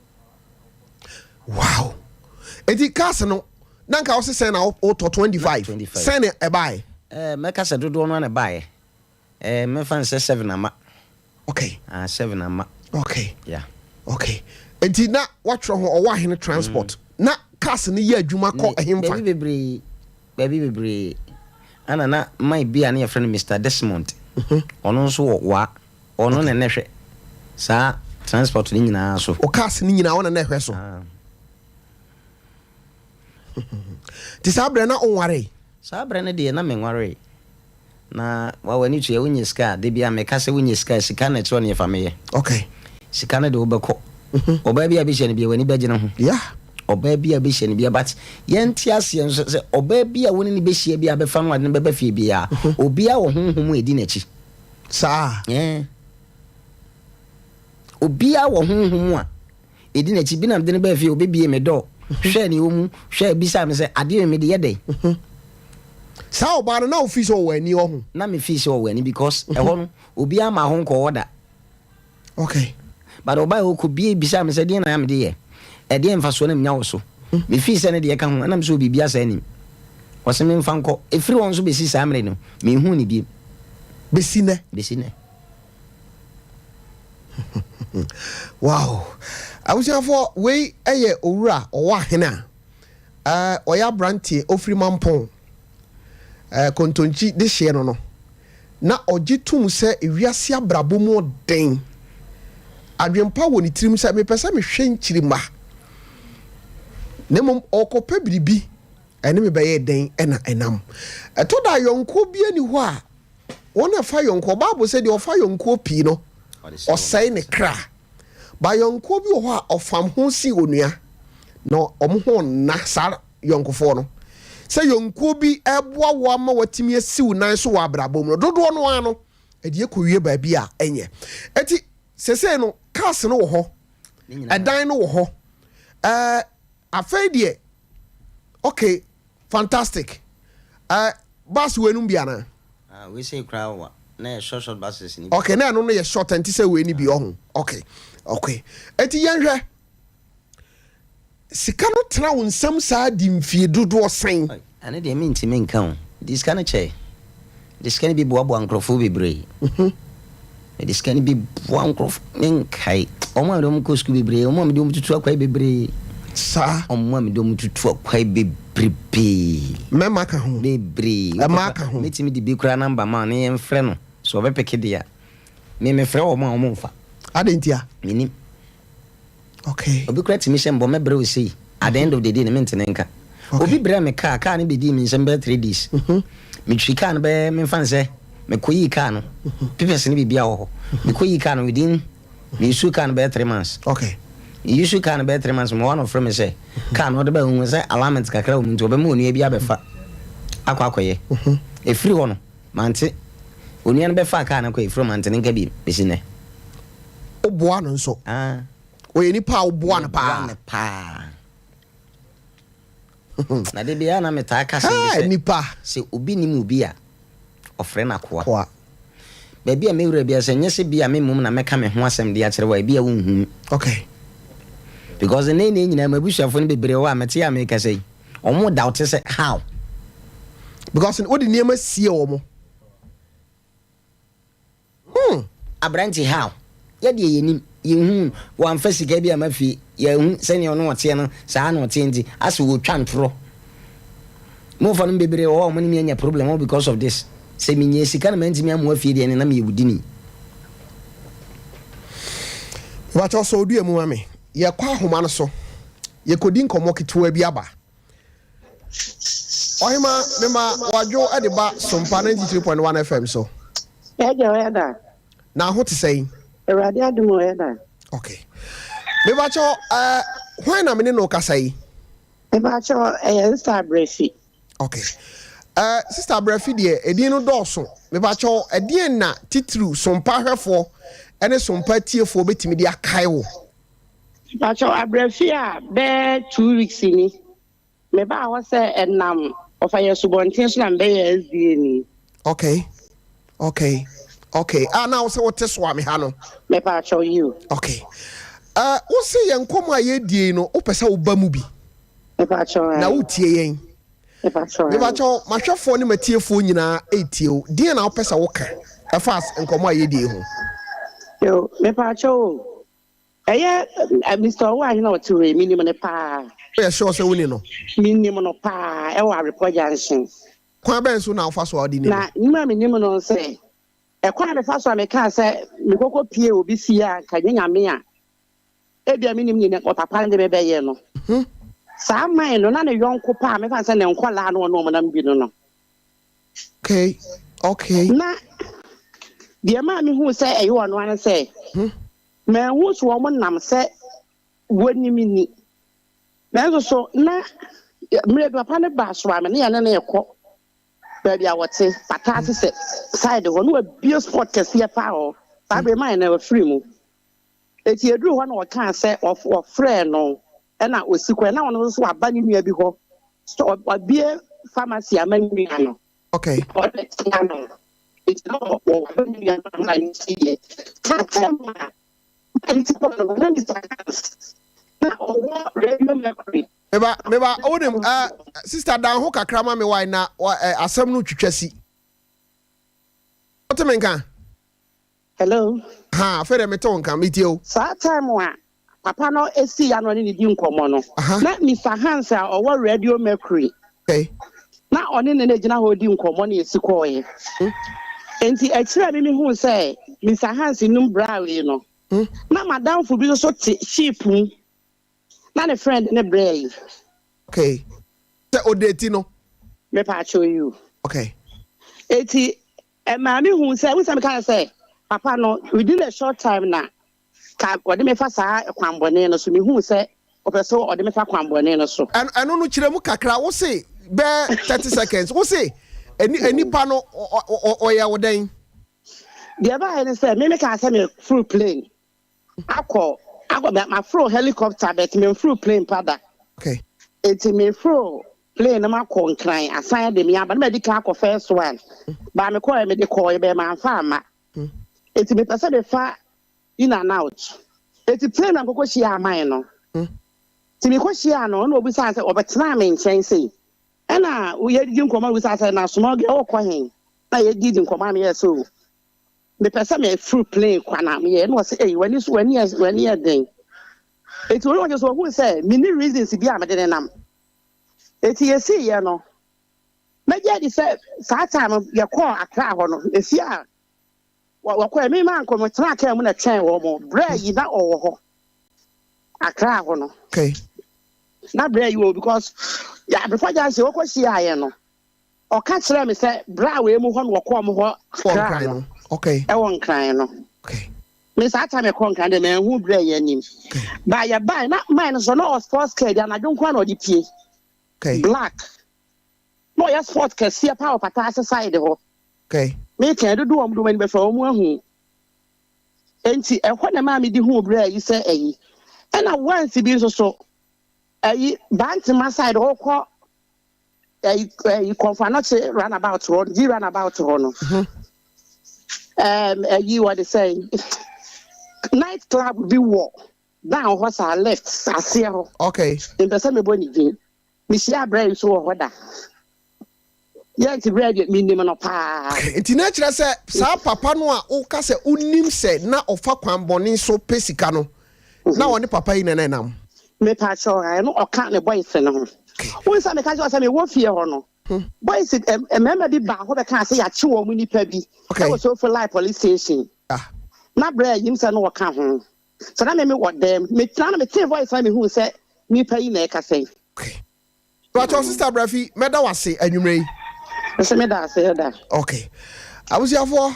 Wow. Eti cars no nanka wo se say na auto 25 say na e buy meka se dodo no na buy me fan say 7 ama. Okay. 7 ama. Okay. Yeah. Okay. Enti na watro ho owa hene transport na cars ni ye adwuma ko ehemfa baby bebre ana na my bia na your friend Mr. Desmond ono nso wa ono na nehwe sa transport ni nyina so o cars ni nyina wona na ehwe so ti sabre na onware sabre na de na menware na wa wani tu ye wonye ska de bia me ka se wonye ska na tro ne fa me ye okay sika na de obekọ oba bia bi hye ne bia wani bagye na ho yeah oba bia be hye ne bia but yenti ase nso se oba bia woni ne be hye bia be fa no ade ne be fie bia obia wo honhom edi na chi sa obia wo honhom a edi na chi bi na de ne be fie obebie me do hwe ne omu hwe bisa me se ade me de yede sa oba no na office o wani o ho na me fee so wani because e ho no obia ma ho nko order okay but oba o ko bie bisa me se de na ya me de ye e de mfa so na nya wo so me fee se ne de ka ho na me so bibia sa anim wose me mfa nko e free won so be si sa amre no me hu ni bi besi ne wow I was here for we eye owura owa hena oya brantie ofri mampon kontonchi de hye no na ogitum se ewiase abrabo mu den adwempa woni tirim se me pese me hwe nchirima nemom okopa biribi ene me beye den ena enam eto da yonko bi ani ho a wona fa yonko Bible say de ofa yonko pi no osai ne kra ba yonko bi ho a ofam ho si onua no omho na sar yonko fo no se yonko bi eboa wo ama watimi asiw nan so wa abrabom no dodo no ano ede ekowie ba bi a enye eti sese no cars no wo ho edan no wo ho afedie okay fantastic bus wenum bia na we say crowd na short buses ni okay na no ye short anti say we ni bi ohun okay eti yenhwe sika no tra wonsam saa di mfie dodo sen ane de me ntime nka ho this kind of che this can be boabo ankrofo bebre this can be boabo ankrofo nkai omo am ko sku bebre omo am de tutu akwa bebre sa omo am de tutu akwa bebre me maka ho bebre maka ho metimi de bi kura number ma ne yemfre no so be peke dia me frɛ omo mfa adentia Menim okay obi kura timi shembo me bre we say at the end of the day ne mentene nka obi bre me car ne be di mi nsem 3 days me twi car no be me fan se me koyi car no pipes ne bibia ho me koyi car no within me issue car no be 3 months okay issue car no be 3 months mo one of me say car no de be hu say alignment kakra o mu nti obe mo onua bia be fa akwakoye e free ho no mante onua no be fa car na ko e free mante ne nka bi besine oboa no nso oye ni pa oboa no pa na de bia na meta aka se nipa se obi ni mu bia ofre na koa ba bia me wura bia se nyese bia me mum na meka me ho asem de a kire wa bia wonhu okay because ne nyina mabusuafo ne bebre wa mete ya me ka sei omo doubt se how because in odi niam sie omo abranti how ya de yenim yehu wan fa sika bia mafi yehu se ne ono ote no saa na ote ndi ase wo twantro mo fa no bebre wo mo ni nya problem because of this se minye sika na mantimi am afie de ne na me yebudini wa cho so odu emu ame ye kwa ahoma no so ye kodi nkomo ketewa bi aba ohima mema wadwo ade ba Sompa 93.1 FM so ya da na ho te sei Erade adumo ya da okay me ba cho hwan na me ne no kasai me ba cho sister Brefi okay sister Brefi de edin no dɔɔso me ba cho edin na titru Sompa hwefo ene Sompa tiefo betimi de akai wo ba cho Brefi a be 2 weeks ni me ba wo se enam ofa ye subontin so na be ye SDA ni okay now say what is wa me ha no me pa cho you okay wo se yen komo aye die no wo pesa wo ba mu bi na wo tie yen me ba cho mahwefo ne matiefo nyina etie o die na wo pesa wo ka fast nkomo aye die ho yo me ba cho Mr. Wa na otu re Menim ne pa ya sure se woni no Menim no pa e wa report junction kwa ben so na wo fa so odi ni na nyima Menim no se e kwa be fa so ameka se me kokko pie obi fia ka nyame a e bia Menim ni ne papa de be ye no sa man no na ne yonko pa me fa se ne nkola no no mo na mbi no okay na dia ma me hu se e yo no an se me hu so mo nam se woni mini na so na me papa ne ba so ame ne ya ne ekọ ba bia wote patase se side ho no abio sport kese pa ho ba be man na free mu eti eduru ho na o kan se of friend no e na osikwa na wono so aba ni nua bi ho so abie pharmacy amani no okay it's not what you are see Meba onim sister dan ho kakra ma me why na asem no twitwasi what me nka hello ha fere me ton kan mitio sa time wa papa no esi ya no ni di nkomo no na Mr. Hans a owo Radio Mercury okay na oni ne gina ho di nkomo na esi koye enti akira mi hu say Mr. Hans num brawe no na madam fu bi so sheep na ne friend ne bray okay se odeti no me pa show you okay eti mami hu say we say me kan say papa no within a short time na ka ode me fa saa kwambone no so me hu say opeso ode me fa kwambone no so eno no kire mu kakra wo say be 30 seconds wo say eni pa no oya wodan dia ba he say me ka say me full plane akọ my fro helicopter but me full plane pada okay eti me fro plane na makọ nkran asan de me aba na me ka akọ first one ba me call me de call be ma fa ama eti me pese de fa in and out eti plane na kokọ shi aman no ti me ko shi ano na obi sa say obetena me nchen sei na we ye di nkoma we sa say na small girl okọ hen na ye di nkoma me so me pesa me full plane kwana me no say eh wani den eti won just who say many reasons bi am de nam eti ye see ye no me je di say sa time ye call Accra ho no esi a wa kwa me man ko mo tra ka mu na twen wo mo bra yi na owo ho Accra ho no okay na bra yi wo because ya before just wo ko shi aye no o ka kire me say bra we mu ho no ko mo ho Accra no okay e won kran no okay me sa time kon kan de me hu bra ye nim ba ya ba na mine so no sports card na don kwa no di pie okay black no ya sports card see power pata side ho okay me kan do am do me be fa o mu ahu enti e ho na ma me di hu bra yi se eyi e na once bi so eyi bantima side ho ko eyi confirmation run about road di run about no you what they say night club be war down horse are left asero okay in the same boni din me share brain so hoda yeah ti bread Menim no pa enti na kire se sa papa no a o ka se unim se na ofa kwamboni so pesika no na woni papa yi na nam me pa cho I no o kan ne boys no won sa me ka jo sa me wo fie ho no boys remember bi ba ho be kan say ya che wo mu nipa bi okay so for life police station na bra yim say no wo ka ho so na me wo dem me try na me tell voice me hu say nipa yi na e ka say okay but your sister Brafi meda wase anwumre so me da say da okay abusiafo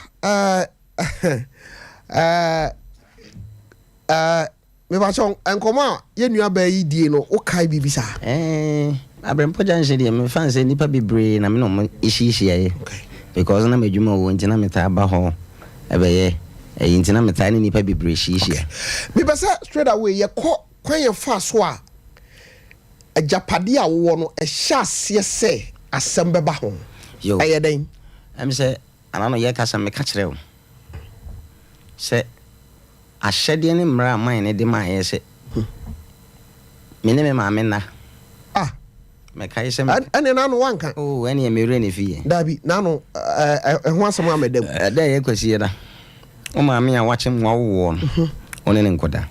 me ba chon enkoma ye nua ba yi die no o kai bibisa Abrempo junction dey me fan say nipa bebre na me no ishi aye because na medwuma wo ntina meta ba ho ebeye ntina meta ni nipa bebre shi me be say straight away ye kwan ye fa so a ajapade a wo no e hya ase se asem beba ho aye den am say anano ye ka me ka kire wo se ahyɛdeɛ ne mmara man ne de ma ayɛ sɛ me ne me maame na mɛka yɛ sɛ ɛne na no wanka ɛne ɛmɛwura ne fie dabi na no ɛho asɛm amɛdam da yɛ kwasiɛ da wo maame a wakyɛ mmoa wowɔ no ɔne ne nkɔda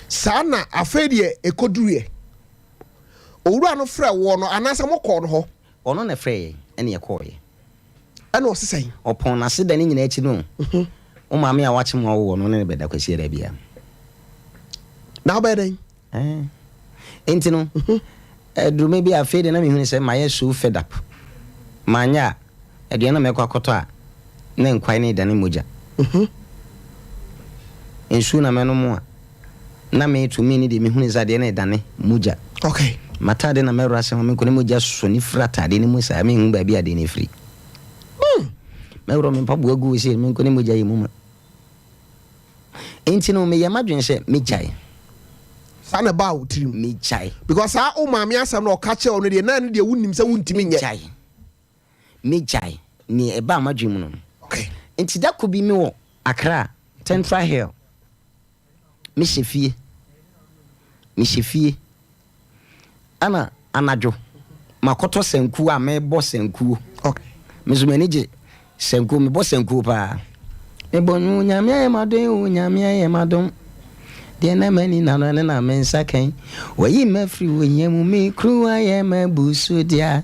saa na afei deɛ ɛkɔduruɛ owura no frɛ wɔ no anaasɛ mokɔɔ no hɔ ɔno na frɛ ɛne ɛkɔɔyɛ ɛna ɔse sɛn ɔpɔn n'ase da ne nyinaa akyi no wo maame a wakyɛ mmoa wowɔ no ne bɛda kwasiɛ da bia na wobɛyɛ dɛn enti no duruma bi afei de na mehunu sɛ mayɛ so fed up manya a aduane na mɛkɔ akɔtɔ a na nkwae ne dane mogya nsuo na mɛnom a na metumi ne de mehunu sɛ adeɛ na ɛdane mogya okay matade na mɛwura sɛ mekɔ ne mogya so ne firi atade ne mu saa mehu baabi ade ne firi mɛwura me mpaboa gu sɛ mekɔ ne mogya yɛ mu ma enti no meyɛ madwen sɛ megyae sana ba wo tirim me chai because o maame asam na okache ono de na ne de wunim se wuntimi nye me chai ni eba amadwum no okay enti da ko bi me wo Accra Central Hill me chefie ana anadwo makoto sanku a me bo sanku okay me zo manage sanku me bo sanku pa me bo nyame ye madon de na mani na no na mensa kan wayi mafri wonyamu me kruwa ye mabusu dia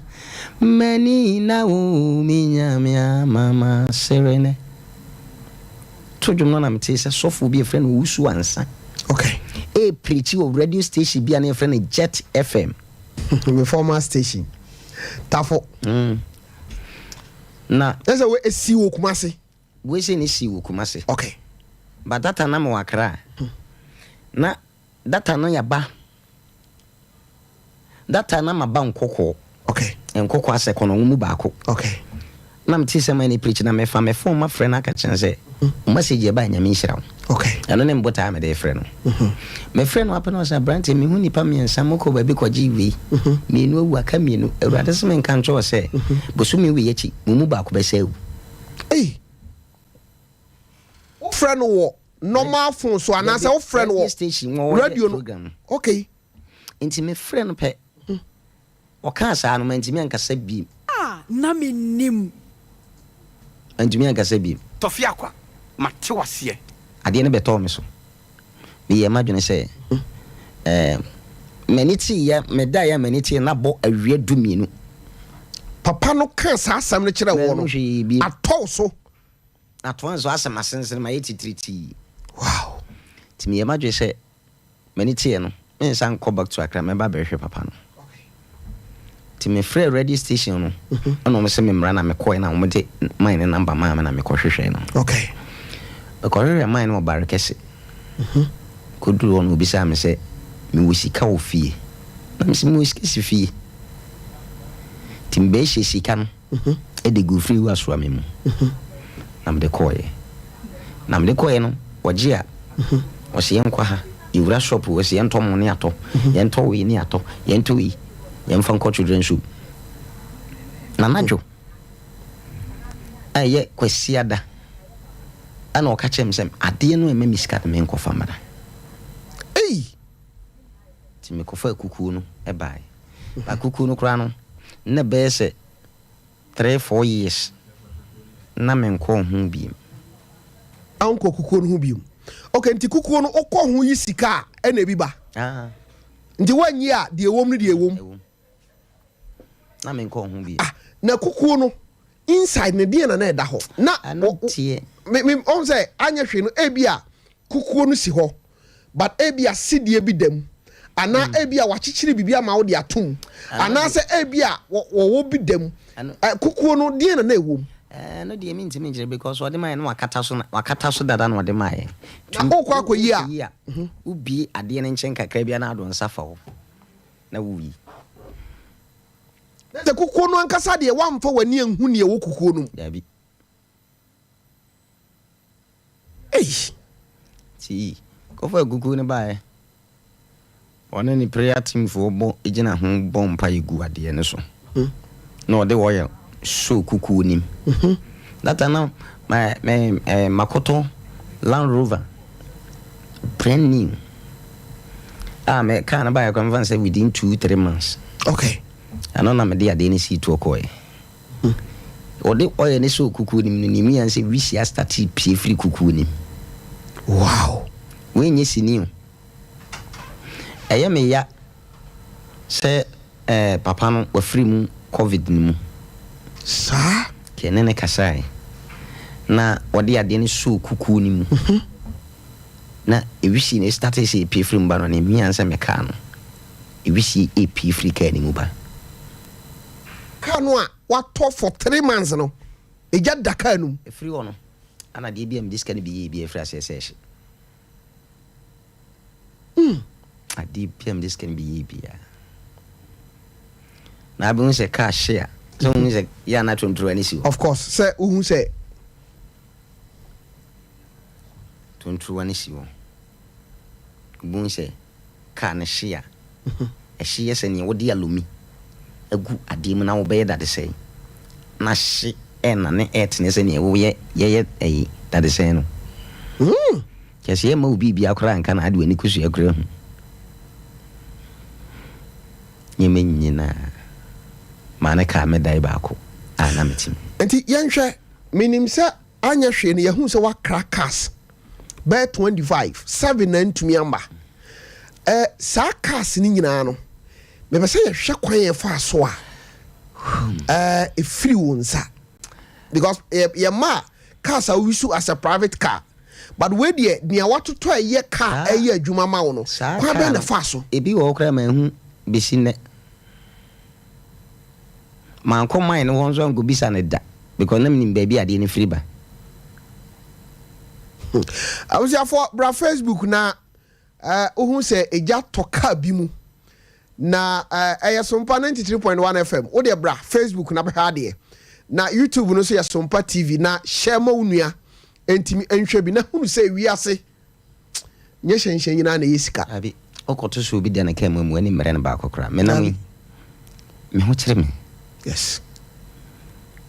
mani na wo mi nyamia mama serene todum no na mete se sofo bi friend wusu ansa okay preach of radio station bi an friend Jet FM the former station tafo na ese we esi wo kumase we se ni si wo kumase okay but data na mo Accra na data no yaba data na maba nkoko okay nkoko asekono mu baako okay na mti se mani preach na me phone ma friend aka chense message e ba nyame nhira okay ano ne mbota me de friend no me friend no apena sa brand me hu nipa me nsa moko ba bi kwaji wi me nu awu aka me nu awurade se me nka ncho se bosu me wi yachi mu baako be sewu o friend wo normal phone so anasa o friend wo station radio program okay enti me friend pe o ka sa no mantimi ankasa bi na menim antimi ankasa bi Tofiakwa mate wase ade ne beto me so me ye madwene se maniti ya meda ya maniti na bo awie dumienu papa no ka sa asam ne kire wo no atɔ so atɔ so asam asensen ma yetitriti wow timi ye madwene se maniti no me san go back to Accra me ba behwe papa no timi free radio station no ono me se me mra na me koy na wo de mine number ma na me kɔhwehwɛ no okay kɔhwehwɛ mine no barekese koduru ono bi sa me se me wusika wo fie na me se me wusika si fie timbe hye sika no e de go free wa so amemu na me de koy no wɔgye a wɔse yenkwa ha yewura shop wɔse yentɔ mo ne atɔ yentɔ we ne atɔ yentɔ we yemfa nkɔ children soup na nadwo aye kwasiada ana o ka chem sem ade no ema misika me nkɔfa mara ti me kɔfa kuku no e bai ba kuku no kra no na be se 3-4 years na me nkɔ ho bi anko kuku no ho bi okay nti kuku no okɔ ho yi sika e na bi ba nti wanyi a de ewom no de ewom na me nkɔ ho bi na kuku no inside ne de na ɛda hɔ na me on say anya hwe no ebia kuku no si hɔ but ebia sidie bi dam ana ebia wachichiri bibia ma wo de atom ana se ebia wo bi dam kuku no de na ewom no de me ntimi ngire because ode mai no wakata so dada no ode mai na okwa akoyi a ubi ade ne nchen kakra bia na ado nsafa wo na wuyi de kuku no ankasa de wamfa wani anhu ne wo kuku no dabi ti kofa kuku ne bae one ni prayer team for bo ejina ho bompa yegu ade ne so na ode wo ye so kuku nim that now my makoto Land Rover brand new. Me can buy a conveyance within 2-3 months. Okay. I don't know my dear Dennis to a coy. Or the oil and so cuckoo me and say we see I started pay free cuckoo. Wow. When you see new. I am a ya say papa no were free moon COVID nimu. Sir? Kenene kasai. Na odi ade so kuku nimu. Na ewisi ne started say pay free mba no ne mi ansa me ka no. Ewisi e pay free ka ni mu ba. Ka no a what for 3 months no. E ja daka num. E free ono. Ana de bi am this can be free assessation. Adi PM this can be bia. Na bi say cash share. So we say ya na to any si. Of course. Say who say to any si wo. Bu say ka na share. E share say ne wo de alumi. Agu adi mu na wo be that say. Na shi na ne et ne say ne wo ye that say no. Kesi ye ma obi bia kora nka na ade wani kusu akura hu. Nyeme nyina mane ka me dai ba ko ana metim. Enti yenhwe menim se anya hwe ne yehu se wa crackers by 25 7 and to me amba. Sa cars ni nyina no. Me be se ye hwe kwan ye fa so a. E free wonsa. Because ye ma cars are use as a private car. But where the near what to try ye car a year Juma Mauno. Kwa ben the faso. E bi wo kra man hu besine. Man come mine won so go bisa ne da because na me baby ade ni free ba. I was here for bra Facebook na ohun say eja toka bi mu. Na Sompa 93.1 FM. O de bra Facebook na be ha de. Na YouTube no so Sompa TV na share ma unua. Entimi enhwe bi na hunu say wiase nye hyenhyen nyina na yesika abi okoto so bi de na kema mu ani mere na ba kokora me na me ho kire me yes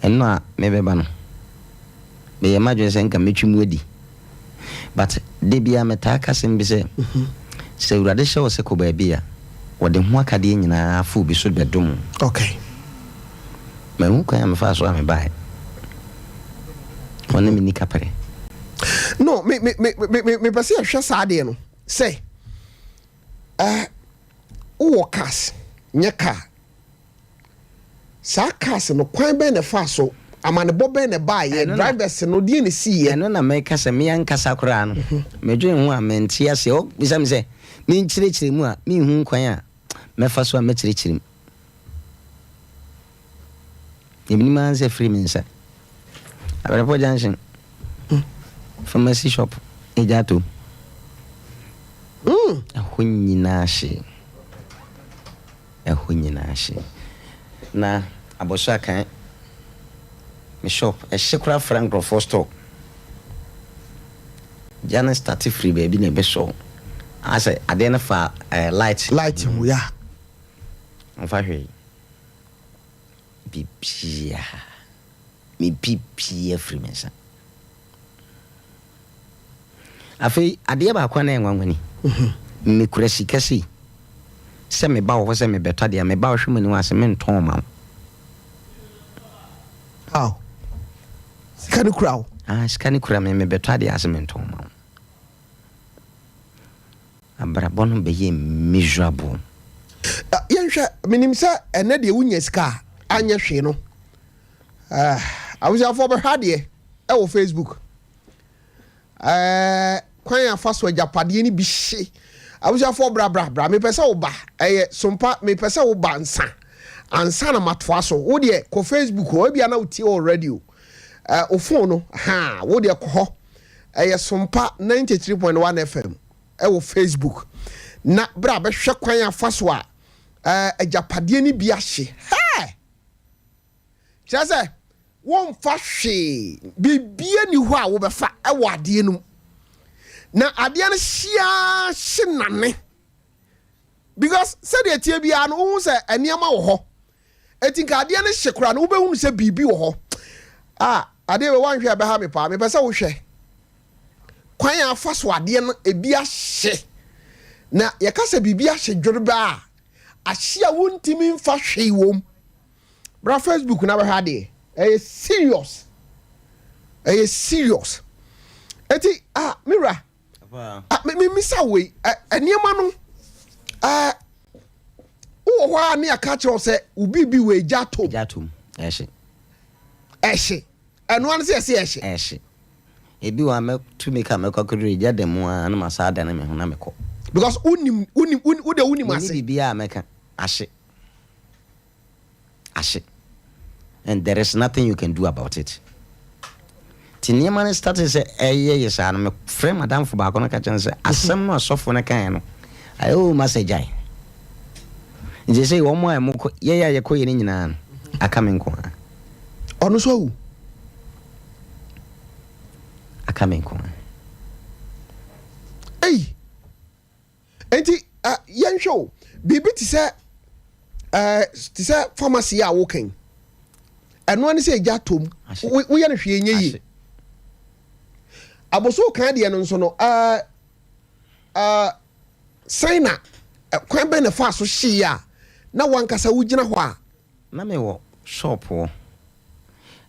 enno a me beba no me ye madwe se nka metwi mu adi but de bia meta ka sem bi se se urade hye wo se ko ba bia wo de ho akade nyina fu bi so bedum okay me hu kan me fa so a me bai wona me ni kapere. No, me pasi ahwe saade no. Say wo cars, nye car. Sa cars no kwan be ne fa so, amane bo be ne ba ye drivers no die ne si ye. No na me kasa me yankasa kora no. Me dwen ho a menti ase o bisam se me nchirechire mu a me hu kwan a me fa so a me chirechire. Ebini man se free me nsa. Abrepo junction. Pharmacy shop ejato. Ahonyina hye. Na abosha kan me shop e shekura frank for store. Jana start free baby na be so. Asa ade na fa light mu ya. Onfa hwe. Bibia. Me bibia free mensa. Afi ade ba kwa na enwanwani. Me kura sikasi. Se me ba wo se me beta de me ba wo hwemani wa se me nton ma. How? Skani kura. Skani kura me beta de ase me nton ma. Abra bono be ye miserable. Yenhwe menim se ene de wunya sika anya hwe no. I was here for be hade e wo Facebook. Kwan afa so ajapade ni bi hye. I was here for bra me pese wo ba Sompa me pese wo ba ansa na matwa so wo de ko Facebook wo bia na uti already o phone no wo de ko ho Sompa 93.1 FM wo Facebook na bra be hwe kwan afa so a ajapade ni bi ahye chase won fa hwe bibia ni ho a wo be fa wo ade no na ade no hia hyenane because said the tie bia no wo se eniema wo ho etinka ade no hye kura no wo be hunu se bibi wo ho ade we wan hwe be ha me pa me pese wo hwe kwan ya fa so ade no ebi ahye na yakasa bibi ahye dworba ahye a wontimi mfa hwei wom bra Facebook na ba hade serious serious eti mira me misa we eniema no wo ho na aka kire se ubibi we jatom ehye eno an se ehye ebi wa me to make am kwakodre jademu a na masada na me ho na meko because unim ase bibia meka ahye and there is nothing you can do about it. Tinia man started say yes and me frame madam for back on ka chan say asem no asofo na kan no ayo masajai nje say wo mo amko ye ko ye nyina no aka me nko ono so wu aka me nko enti yen show bibi ti say pharmacy a woken eno ani say jatom wo ye no hwe enye yi aboso kan de no nso no signa kwan be na fa so hye ya na wankasa wugina ho a na me wo shop wo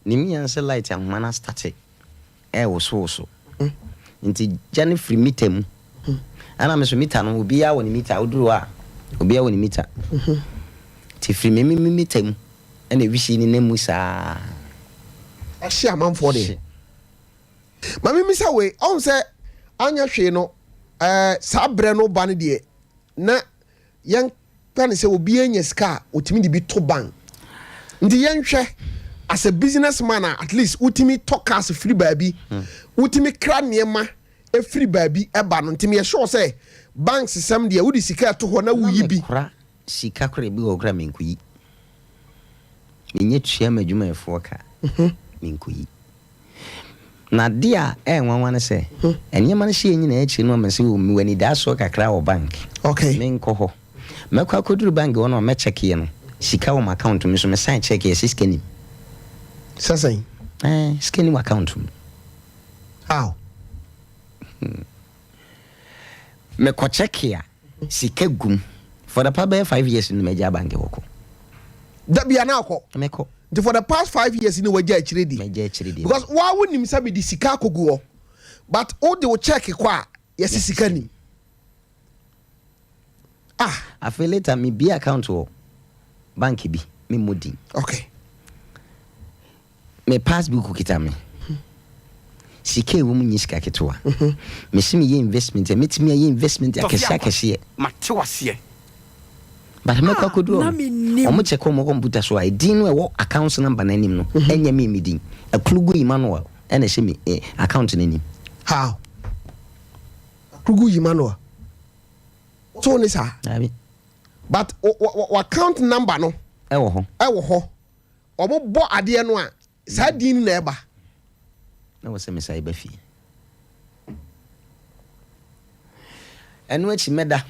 ni mi yan se light an mana start wo so nti jani free meter mu ana me so meter no obi ya woni meter oduru a obi ya woni meter ti free me meter mu ene wishi ni nemu saa ahye amanfo de mami misa we on say anya hwe no sabre no ba ne de na yan plan say obi anya ska otimi de bi to ban ndi yan hwe as a businessman at least utimi talk as free baby utimi kra niema e free baby e ba no ntimi ye sure say banks sem de wudi sika to ho na wuyi bi sika kra bi wo kra menkuyi menye tua madwuma efo ka menkuyi na dia nwanwan se enyema no hye nyina echi no mase wo mi wani da so kakra wo bank okay men ko ho mekwa koduru bank wo no me check ye no sika wo account mi so me sign check ye siskenim sasai skenim account how me ko check ya sika gum for the past 5 years in meja bank wo ko da bia na ko me ko for the past 5 years in waja chiredi because wa wonim sabi di sika koguo but all they will check kwa yes sika ni I feel later me be account wo bank bi me modi okay me passbook kita me sika wo mu nyisika ketwa me simi ye investment me timi ye investment akesha keshie matewase but me kwa kodu omo check omo computer so I din we account number na nim no enya me din aklugu Emmanuel ena she me account na nim how aklugu Emmanuel so ni sa abi but account number no ewo ho omo bo ade no a sa din na eba na wo se me sai ba fi enu achi meda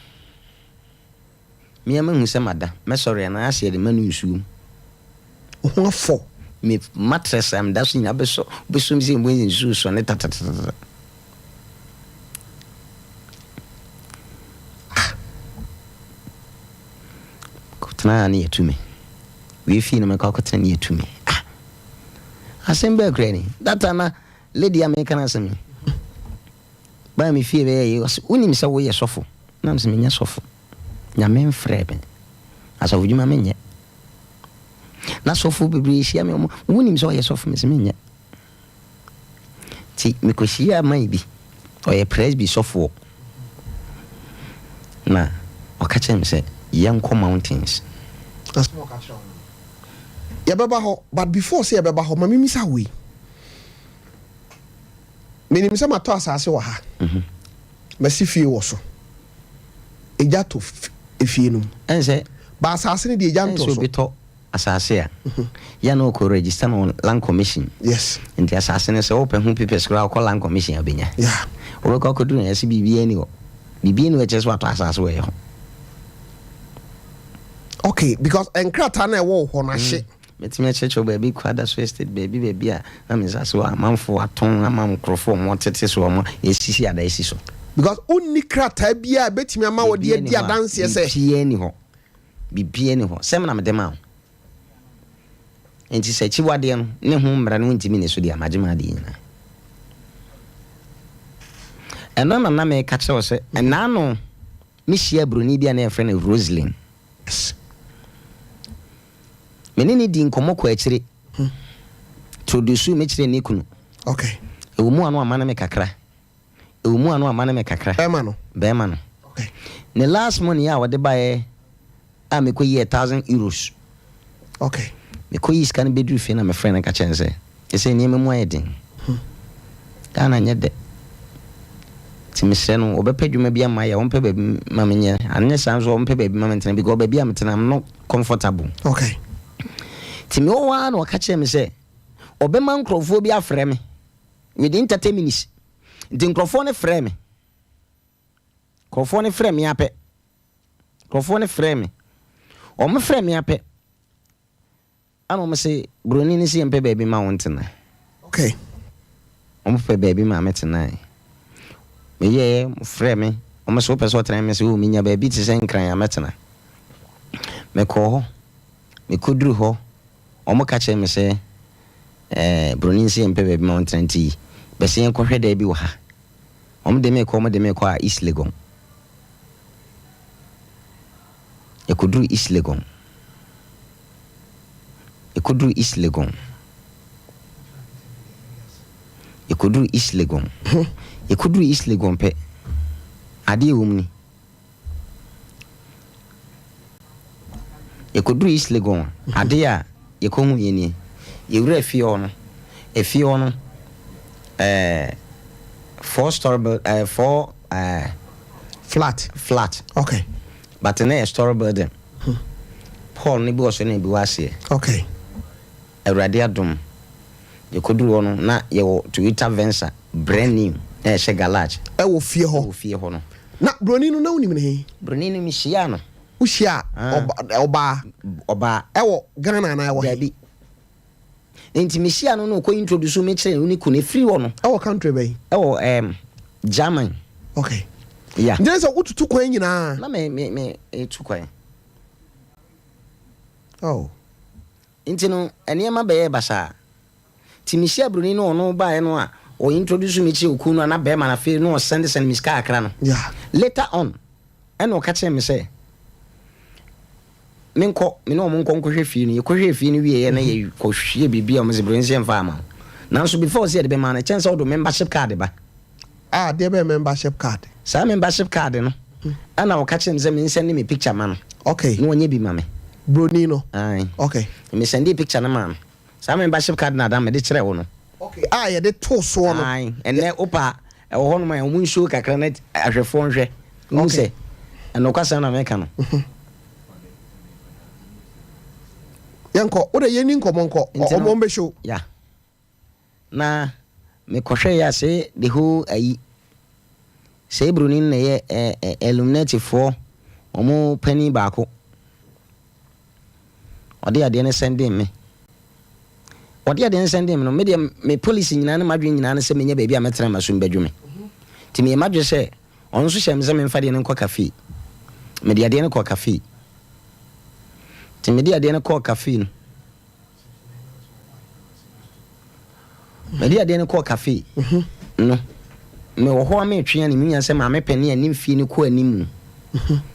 me am hu se mada me sorry na ahye de manu nsuum ho afọ me mattress am da so nya beso mi se mbo nsuo so ne tatata kotna na yetumi we fi no me ka kotna na yetumi asembe kreni data na lady american asemi ba mi fi be unim se wo ye sofo na se me nya sofo nya men frebe asa wujuma menye na sofo bibiri hia me wonim se wo ye sofo me se menye ti me ko hia mai bi o ye presby sofo na o ka chem se yanko mountains that's no ka show ya baba ho but before say ya baba ho mami misa we menim se mato asase wa ha masi fie wo so eja to efie no ense ba asase ne de eja nto so beto asase a ya no ko register no land commission yes nti asase ne se open hu papers kra ko land commission abenya yeah o ko ko du na se bibia ni o bibia ni we chese wa to asase we ho okay because enkrata na ewo ho na hye metime checho baby kwada so estate baby a na me say so amanfo aton amamkrofo mo tete so mo esisi ada esiso because unni krata bia betimi ama wo de dia dance ye bibie ni ho sem na me dem a enti se chiwade no ne ho mra no ntimi ne so dia magema de nyina eno na me ka chewo se na no mi share broni bia na e friend Roselyn menini di nkomo kwa akire introduce me kire ni kunu okay ewumu anu amana me kakra bema no okay the last money ya wode bae a me ko ye 1,000 euros okay me ko yi scan bedru fe na me friend ka chense ese ni me mu ayedin kana nyede timisre no obepa dwuma bia ma ya wonpe baby ma menye anye sanzo wonpe baby ma mentena because baby am tena am not comfortable okay timi o wa na ka chere me se obema nkrofo bi afre me within 30 minutes the nkrofo ne frɛ me apɛ nkrofo ne frɛ me o me frɛ me apɛ ano me se broni ni se mpe baby ma wontena okay o me pe baby ma metena me ye frɛ me o me so person tena me se o minya baby ti se nkran ya metena me ko ho me koduru ho o mo ka che me se broni se mpe baby ma wontena nti be se enko hweda bi wo ha o me de me ko a East Legon e koduru East Legon pe ade womni e koduru East Legon ade a ye ko hu yeni ye wura efie ono 4-story flat okay but in a story building Paul ni bi wo so na bi wase okay awrade adom ye koduru ono na ye wo Toyota Venza brand new na she garage e wo fie ho no na broni no na unim ne broni no mi hia no wo hia oba e wo Ghana na e wo bi enti mi hia no ko introduce me kire no ni ku ne free wo no e wo country bay e wo German okay yeah nje so ututu kwan nyina na me etu kwan oh enti no eniema be ye basa timisia broni no no ba e no a o introduce me chi okunu na be ma na fe no send miska akra no yeah later on eno ka che me say menko me no monko hwe fie no ye ko hwe fie no wie ye na ye ko hwie bibia o me broni se mfa ama na so before say de be ma na chance o do membership card ba de be membership card sa membership card no ana o ka che me say me send me picture man okay no onye bi ma me broni no ai okay me send the picture na man sa membership card na da me de kire wo no okay ye de to so no ai ene opa e wo no ma o mun show kakra na ahwefo nhwe mu se eno kwasa na me ka no yanko o de yeni nkomonko o mo mbe show ya na me kohwe ya se the whole ayi se bruni na ye illuminati for omo pani baako ode ade ne sending me no me policy nyina na madwe nyina na se menye baabi a metena masum badwume ti me madwe se on so hyem se me mfa de ne kwa cafe me de ade ne kwa cafe ti me de ade ne kwa cafe no me de ade ne kwa cafe no me wo ho ma etwe ne minya se ma me pene anim fie ne ko anim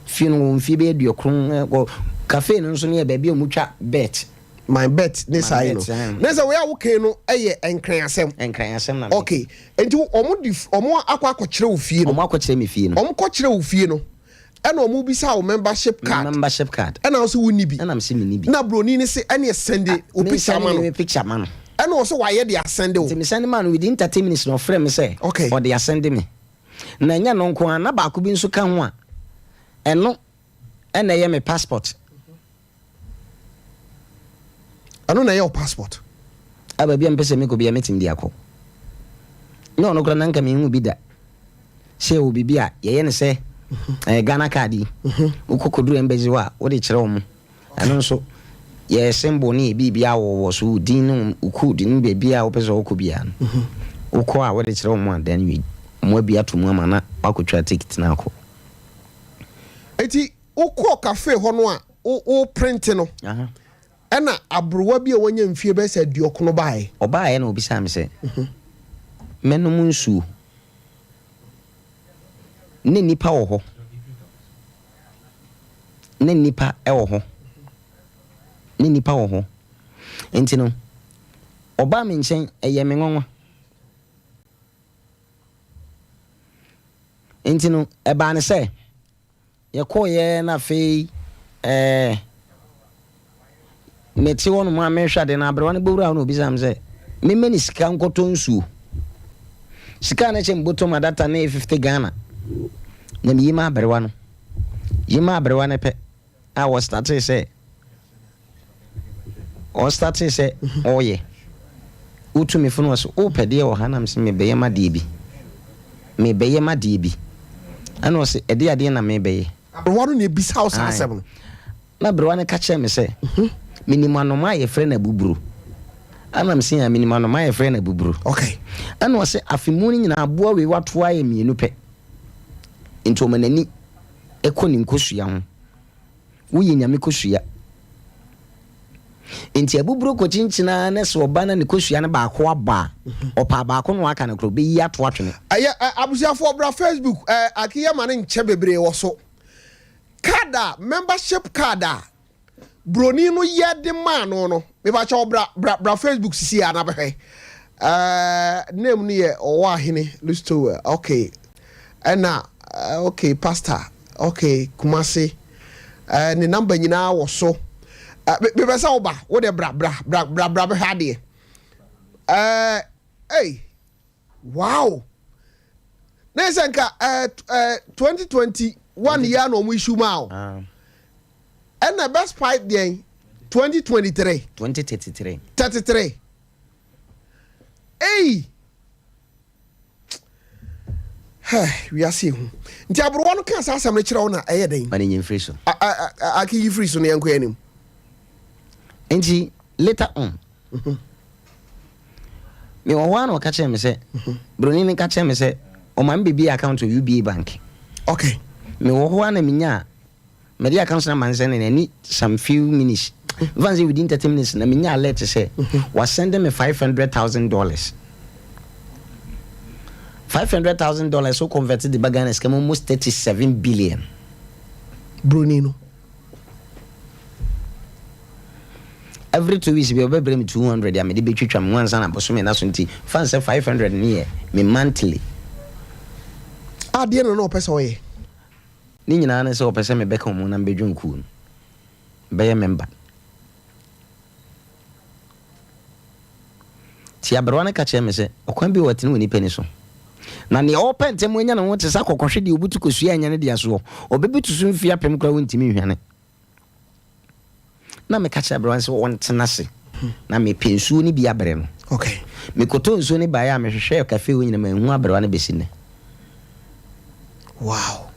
fie no mfie be aduokron cafe no so ne baabi a mutwa bet my bet ne sai no nesa we awuke no eye enkran asem na okay enti omo akwa kire wo fie no omo akwa kire me fie no omo ko kire wo fie no ena omo bi sa wo membership card ena so woni bi ena me se me ni bi na broni ne se ene send o picture man ena o so wa ye de send o me send man within 30 minutes no frame me say okay or they send me na nya no nko na ba ko bi nso ka ho a eno ena ye me passport ano na your passport aba bia mpese me ko bia metim dia ko no kra nanka me hu bi da se o bibia ye ne se Ghana card ukokoduru embassy wa wo de kire wo ano nso ye symbol ni bibia wo so din uku din bibia wo pese okobia no uko a wode kire mo adan wi mo bia to mo amana akotwa ticket na akọ eti uko cafe ho no a o print no ena abrowa bi a wonya mfie be se diokono bae obae na obisa me se menum nsu ne nipa wo ho ne nipa e wo ho ne nipa wo ho enti no oba me nchen eye me nwanwa enti no e ba ne se ye ko ye na fe meti wonu ma me hwade na abrewa ne bowura no obisa me se me mani sika nkoto nsu sika na chem bottom data na 50 Ghana na mi yima abrewa no yima abrewa ne pe a was started say oye utu me funu so o pede o hanam se me beye ma de bi ana o se ede ade na me beye abrewa no na ebisa o sa asem na abrewa ne ka che me se Menim anoma ye frɛ na buburu anam se ya menim anoma ye frɛ na buburu okay ana o se afimuni nyina aboa we wato aye mienu pɛ nto manani ekoni nkosua ho wuyi nyame kosua enti abuburu ko chinchina na so oba na ne kosua ne ba ko aba opa ba ko no aka na kro be yi ato atwene aya abusiafo bra Facebook akiya mane nche bebre wo so kada membership kada broni no yede man no me ba cha bra Facebook sisi ana behwe name no ye owa hene listo okay ana okay pastor okay kumase ne number nyina wo so me be sa oba wo de bra behwe ade hey wow nesenka 2021 year no mu issue ma and the best fight there 2033 hey we are seeing nti abro no kan sa asam ne kire wo na eye den mane nyim free so aki yi free so ne yanko anim enti later on me one o ka che me se broni ni ka che me se o man bibi account of UBA bank okay me wo ho na minya me dia account na man send any some few minutes vanzi within 30 minutes na minya alert say was sending me $500,000 $500,000 so converted the bagana scam almost 37 billion Brunino every 2 weeks be obey me 200 ya me dey betwitwa me once na boso me na so nti fan say 500 near me monthly de no pesa oye ni nyina na say o pesa me beka mo na mbedwunku no be member ti abrone ka che me say okwan bi watini woni pani so na ne open tem anya na wote sa kokohwe de obutu kosua anya ne de aso obebitu so mfia pem kra wontimi hwane na me ka che abrone say won tenase na me pensuo ni bi abre no okay me koto nsuo ni ba ya me hwehwe cafe wo nyina ma hu abrone besine wow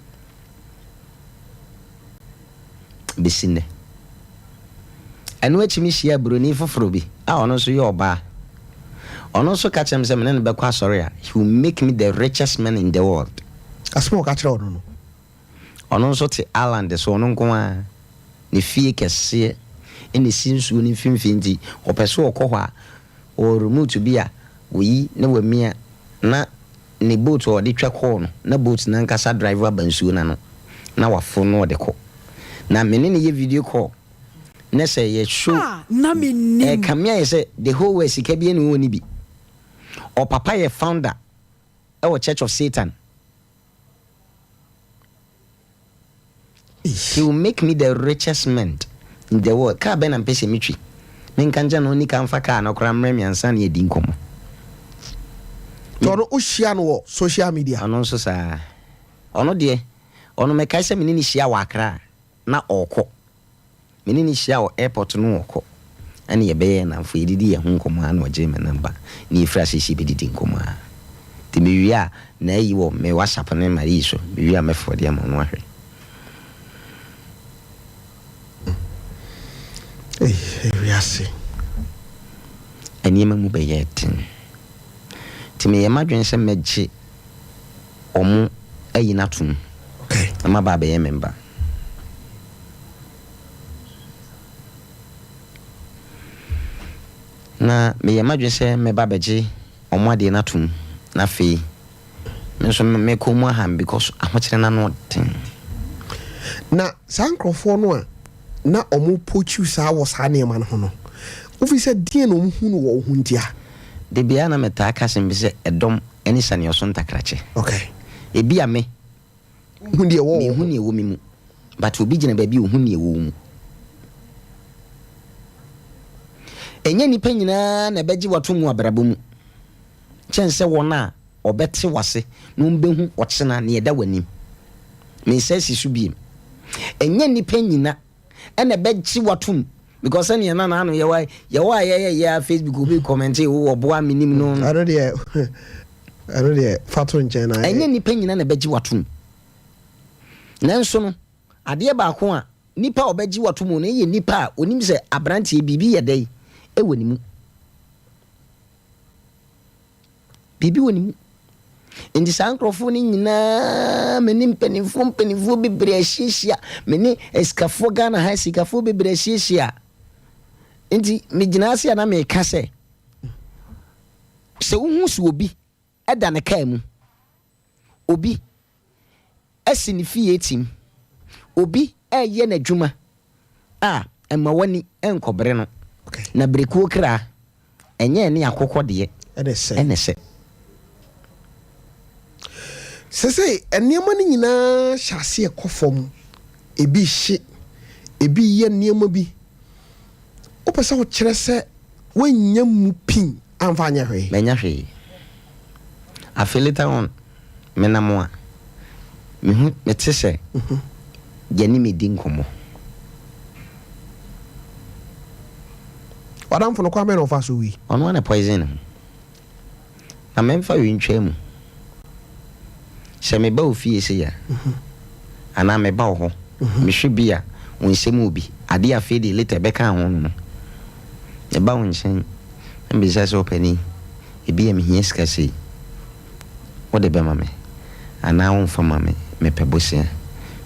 besine anu achimi hia broni foforo bi a ono so ye oba ono so ka chem se me ne be kwa sorry he will make me the richest man in the world asmo ka kire ono ono so te island so ono nko a ne fie kese ene sinsu ne fimfinti opeso okoho a o remote bi a wi ne wamia na ne boat o de twa call no na boat na nkasa driver bansuo na no na wafo no de ko na me ne ye video call na say ye show na Menim kamia ye say the whole way sika bi ene woni bi o papa ye founder our Church of Satan. He will make me the richest man in the world. Ka ben am pese mitri men kanja no ni kan fa ka na kra mrem yansa na edi nkomo to no uhia no social media ono so sa ono de ono me kai se me ni hia wa Accra na okọ me ni hia o airport no okọ ani ye be na fo edidi ye hu nkomo ana oje me namba ni fra hyehyɛ be didi nkomo a ti me wia na yi wo me WhatsApp ne mari so me wia me fo de am no ahwe we are see. And you may be yet. To me, imagine some medji or more a yinatum. Okay. I'm a baby member. Na me imagine say me babaji or more de natum na fee. So me ko mo ham because I want na no thing. Na sankrofo no a na omo pochu sa was ha ne man ho no. Ofi se die no hu no wo hu ntia. De bia na meta ka sem bi se edom eni sane oso ntakrache. Okay. E bia me hu ne wo me hu ne wo mi mu. But obi gina ba bi hu ne wo mu. Enye nipa nyina na beji wato mu abrabo mu. Chense wona obete wase no mbehu ochena na yeda wanim. Me sesi su biem. Enye nipa nyina ena beji wato because any na na no ye Facebook will be commenting wo obo Menim no. I know the fatu nche na. Enye nipa nyina na beji wato. Nanso no ade ba ko a nipa obeji wato mu no ye nipa onim se abrantie bibi ye dai e wonimu. Bibi wonimu. Indi sankrofo ni nyina Menim penifo bebre ahihia meni eskafo Ghana ha eskafo bebre ahihia. Indi me ginase na me ka se uhu su obi eda ne ka mu obi asinifie tim obi eye na dwuma emma wani enkobre no na breku kra enye ne akokọ de ene se sese eniema ni nyina hyase ekofom ebi hye ebi ye niema bi opese wo kire se wanya mu pin amfanya hwe menya hwe afilita on menamo mehu metese gani medi nkomo wadam fono kwa me no fa so wi ono na poison na memfa wi ntwam se me ba ofie se ya ana me ba ho me hwe bia wonsem obi ade afi de liter beka ho no e ba wonsen mbi sase opani e bia me hia ska sei wode be mame ana won fa mame me pebosia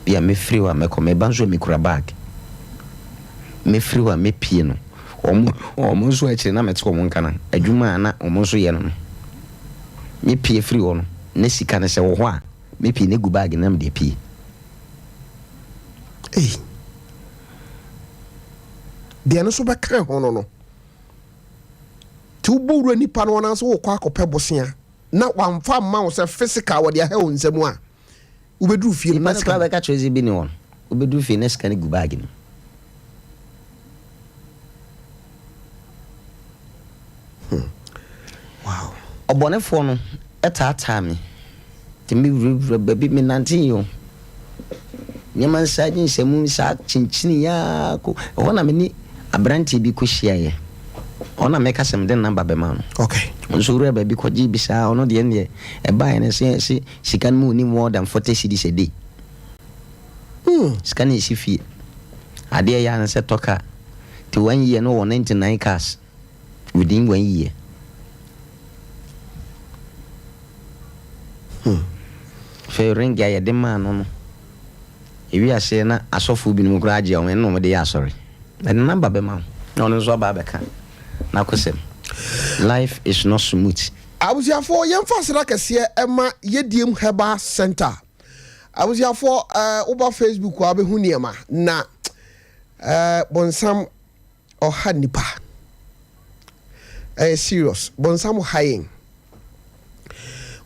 bia me free wa me ko me banzo me kura bag me free wa me pie no omo so eche na metko mo nka na adwuma na omo so ye no me pie free wo no na sika na se wo ho a me pie ne gu bag na me de pie de no so be kan ho no tu buru nipa no na so wo kwa akopɛ bosia na wamfa ma wo se physical wo de ha wo nsɛmu a ubedu fie na ska be ka chozi bi ni won ubedu fie na ska ne gu bag ni wow obonefo no etata me timi baby me nantin yo nyama nsaji nsemu sa chinchini ya ko wona me ni abranti bi ko hia ona make asem den number be ma no okay nso re baby ko ji bi sa ono de ne e ba ne se sikan mu ni more than 40 cedis a day scan is fee ade ya na se toka to 1 year no 99 cars within 1 year fe ring ya de ma no ewi ase na asofo bi no kura age o no me de ya sorry the number be ma no no so ba be kan na kosem life is not smooth abusiafo yemfa sera kese ema yediem herbal center abusiafo uba Facebook wa be hu niema na bonsam oha nipa serious bonsam hayen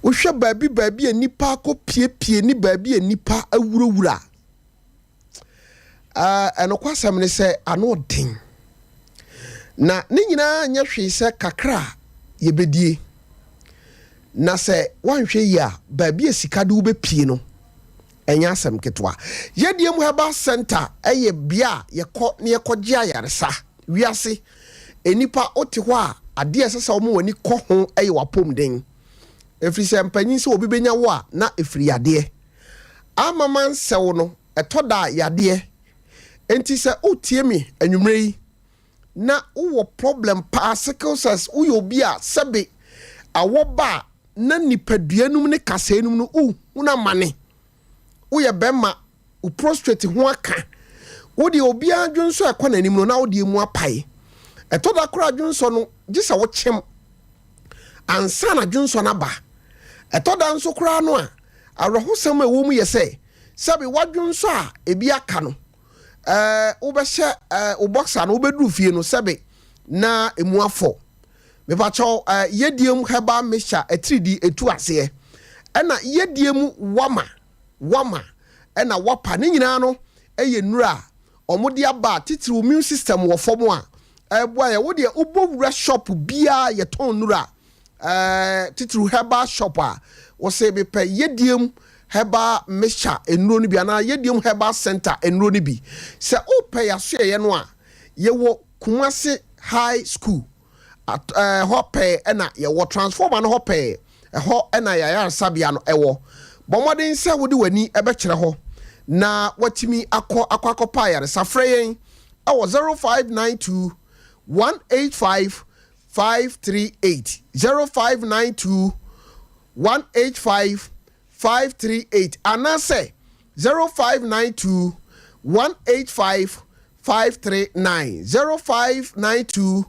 wohwe baabi enipa ko pie ni baabi enipa awurawura enokwasam ne se ano den na ne nyina nya hwe se kakra yebedie na se wanhwe ya baabi esika de wo be pie no enya asem ketwa yedie mu heba center eye bia yekọ ne yekọgye ayaresa wiase enipa oti ho a ade esesa wo wani kọ ho eye wapom den efiri se mpanyin se obi benya wo a na efiri yade amaman sewo no etoda yade enti se otie mi anwumre yi na uwo problem pa sickle cells uyo obi a sebe awoba na nipaduanum ne kasenum no una mane uye bema u prostrate ho aka wodi obi adwonso akwa nanim no na wodi mu apai etoda kora adwonso no gisa wo chem ansa na adwonso na ba etoda nso kora no a arahosem ewo mu yese sabi wadwonso a ebi aka no ubehye uboxa no ubedu fie no sabi na emu afọ mepacho yediem heba mesha 3D etu ase ena yediem wama ena wapa ne nyina no eye nura omode aba titiri immune system wo fomo a boy wo de ubowura shop bia ye ton nura titiri heba shop a wo se be pe yediem heba mesha enuro ni bia na yediem heba center enuro ni bi se ope ya so ye no a ye wo Kumasi High School at hope ena ye wo transformer no hope ho ena ya sabia no ewo bomodin se wodi wani ebe kire ho na watimi akwa ya safreyen awo 0592 185 538 0592 185 538 anase 0592 185 539 0592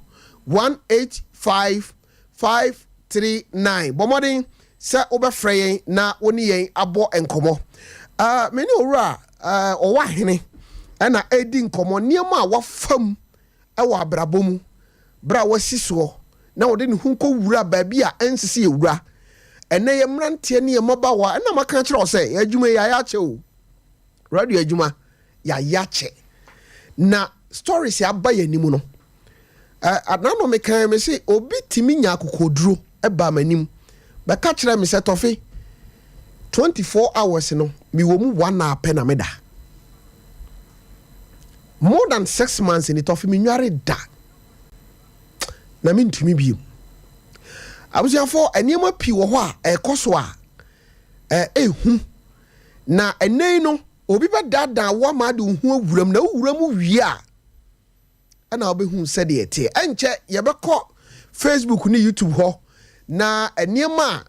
185 539 bomodin se obefreyen na woni yen abo enkomo meni owura owa hene na edi nkomo niema wafam ewa abrabomu bra wasiso na wode ne hunko wura baabi a ensisi ewura ene ye mrantie ne ye mobawa na maka kire o se adwuma ya che o radio adwuma ya che na stories ya ba yanimu no adano meka me se obi timi nya akokoduro eba manim be ka kire me se Tofi 24 hours no mi wo mu 1 hour pe na meda more than 6 months in Tofi mi nware da na mi ntumi bi abusia for eniema pi wo ho a ekoso a ehu na enei no obi be dada wa ma de hu awuram na awuram wie a ana obehu se de ete enche ye be ko Facebook ni YouTube ho na eniema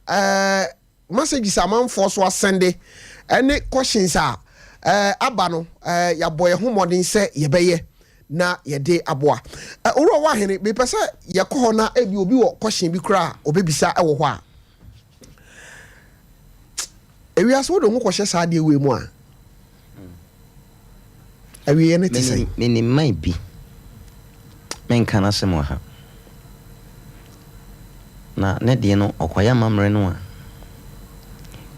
messages amanfo so asende any questions aba no ya boy ho modern se ye beye na ye de aboa oro wa hene be pese ye ko na ebi obi wo question bi kra obebisa ewo ho a ewi aso do nko hye sa de we mu a ewi ye ne tese Menim mai bi men kana se mo ha na ne de no okoya mamre no a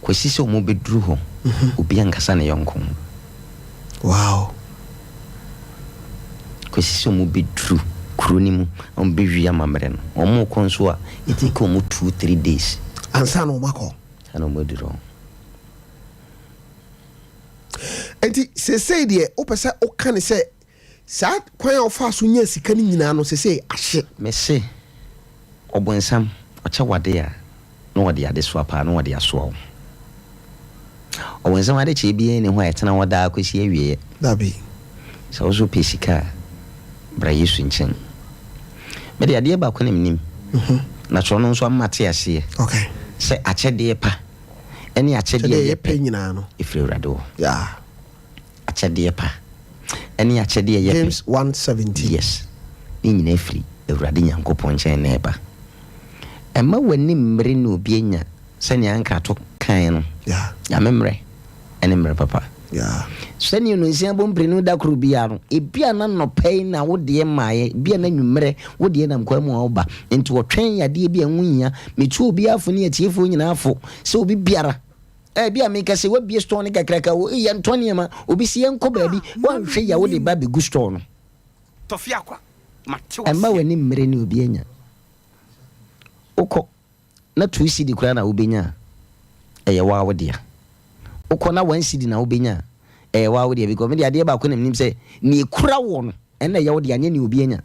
kwesi se omo beduru ho obi ankasa ne yonko wow kwesi se omo beduru kroni mu on bewi amamre no omo konso a itiko omo 2-3 days ansa no mako ana omo diro enti se de opese o kan se sa kwan ofa so nya sika ni nyina no se ahye me se obonsam ocha wade a no wade ade so apa no wade aso obonsam ade che bi ne ho etena wada akosi awie dabi so zo pesika bra yesu nchen me de ade ba ko nim na cho no so amate ase okay se achede pa eni achede ye pe nyina no ifre rado yeah achede pa eni achede ye James 1:17 yes ni nyina ifri ewurade nyankopon chen na eba emma wani mmre no obienya se ne anka to kan no yeah ya memre eni mmre papa yeah se ne no nsia bompre no da kro bia no ebia na no pay na wode maaye bia na nwumre wode na mkwa mu oba enti wotwen yade bia nwunya metu obi afo ne atiefo nyina afo se obi biara bia meka se wabie store ne kakraka wo ye ntone ma obi sie enko baabi wanhwe ya wode ba be gu store no Tofiakwa matewa emma wani mmre ne obienya uko na 2 cd kura na obenya eye wa wodia uko na 1 cd na obenya eye wa wodia because me de ade ba ko nim se ni kura wo no ena ye wodia anye ni obienya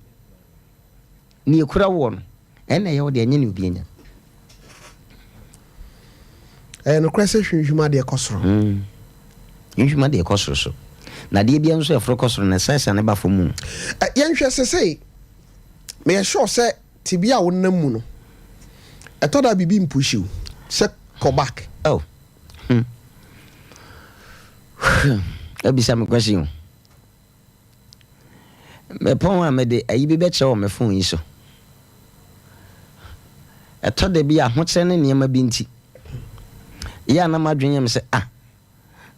ni kura wo no ena ye wodia anye ni obienya no kwese hwehwuma de kosoro hwehwuma de kosoro so na de bia nso e fro kosoro na sasa ne ba fo mu yenhwe sesei Me sure say tibia wonnam mu no. Eto da bibi mpushi wo. Say come back. Oh. Ebisa me question. Me pon a me de ayi bi be che o me phone yi so. Eto de bi a ho che ne niam bi nti. Ya na madwen me say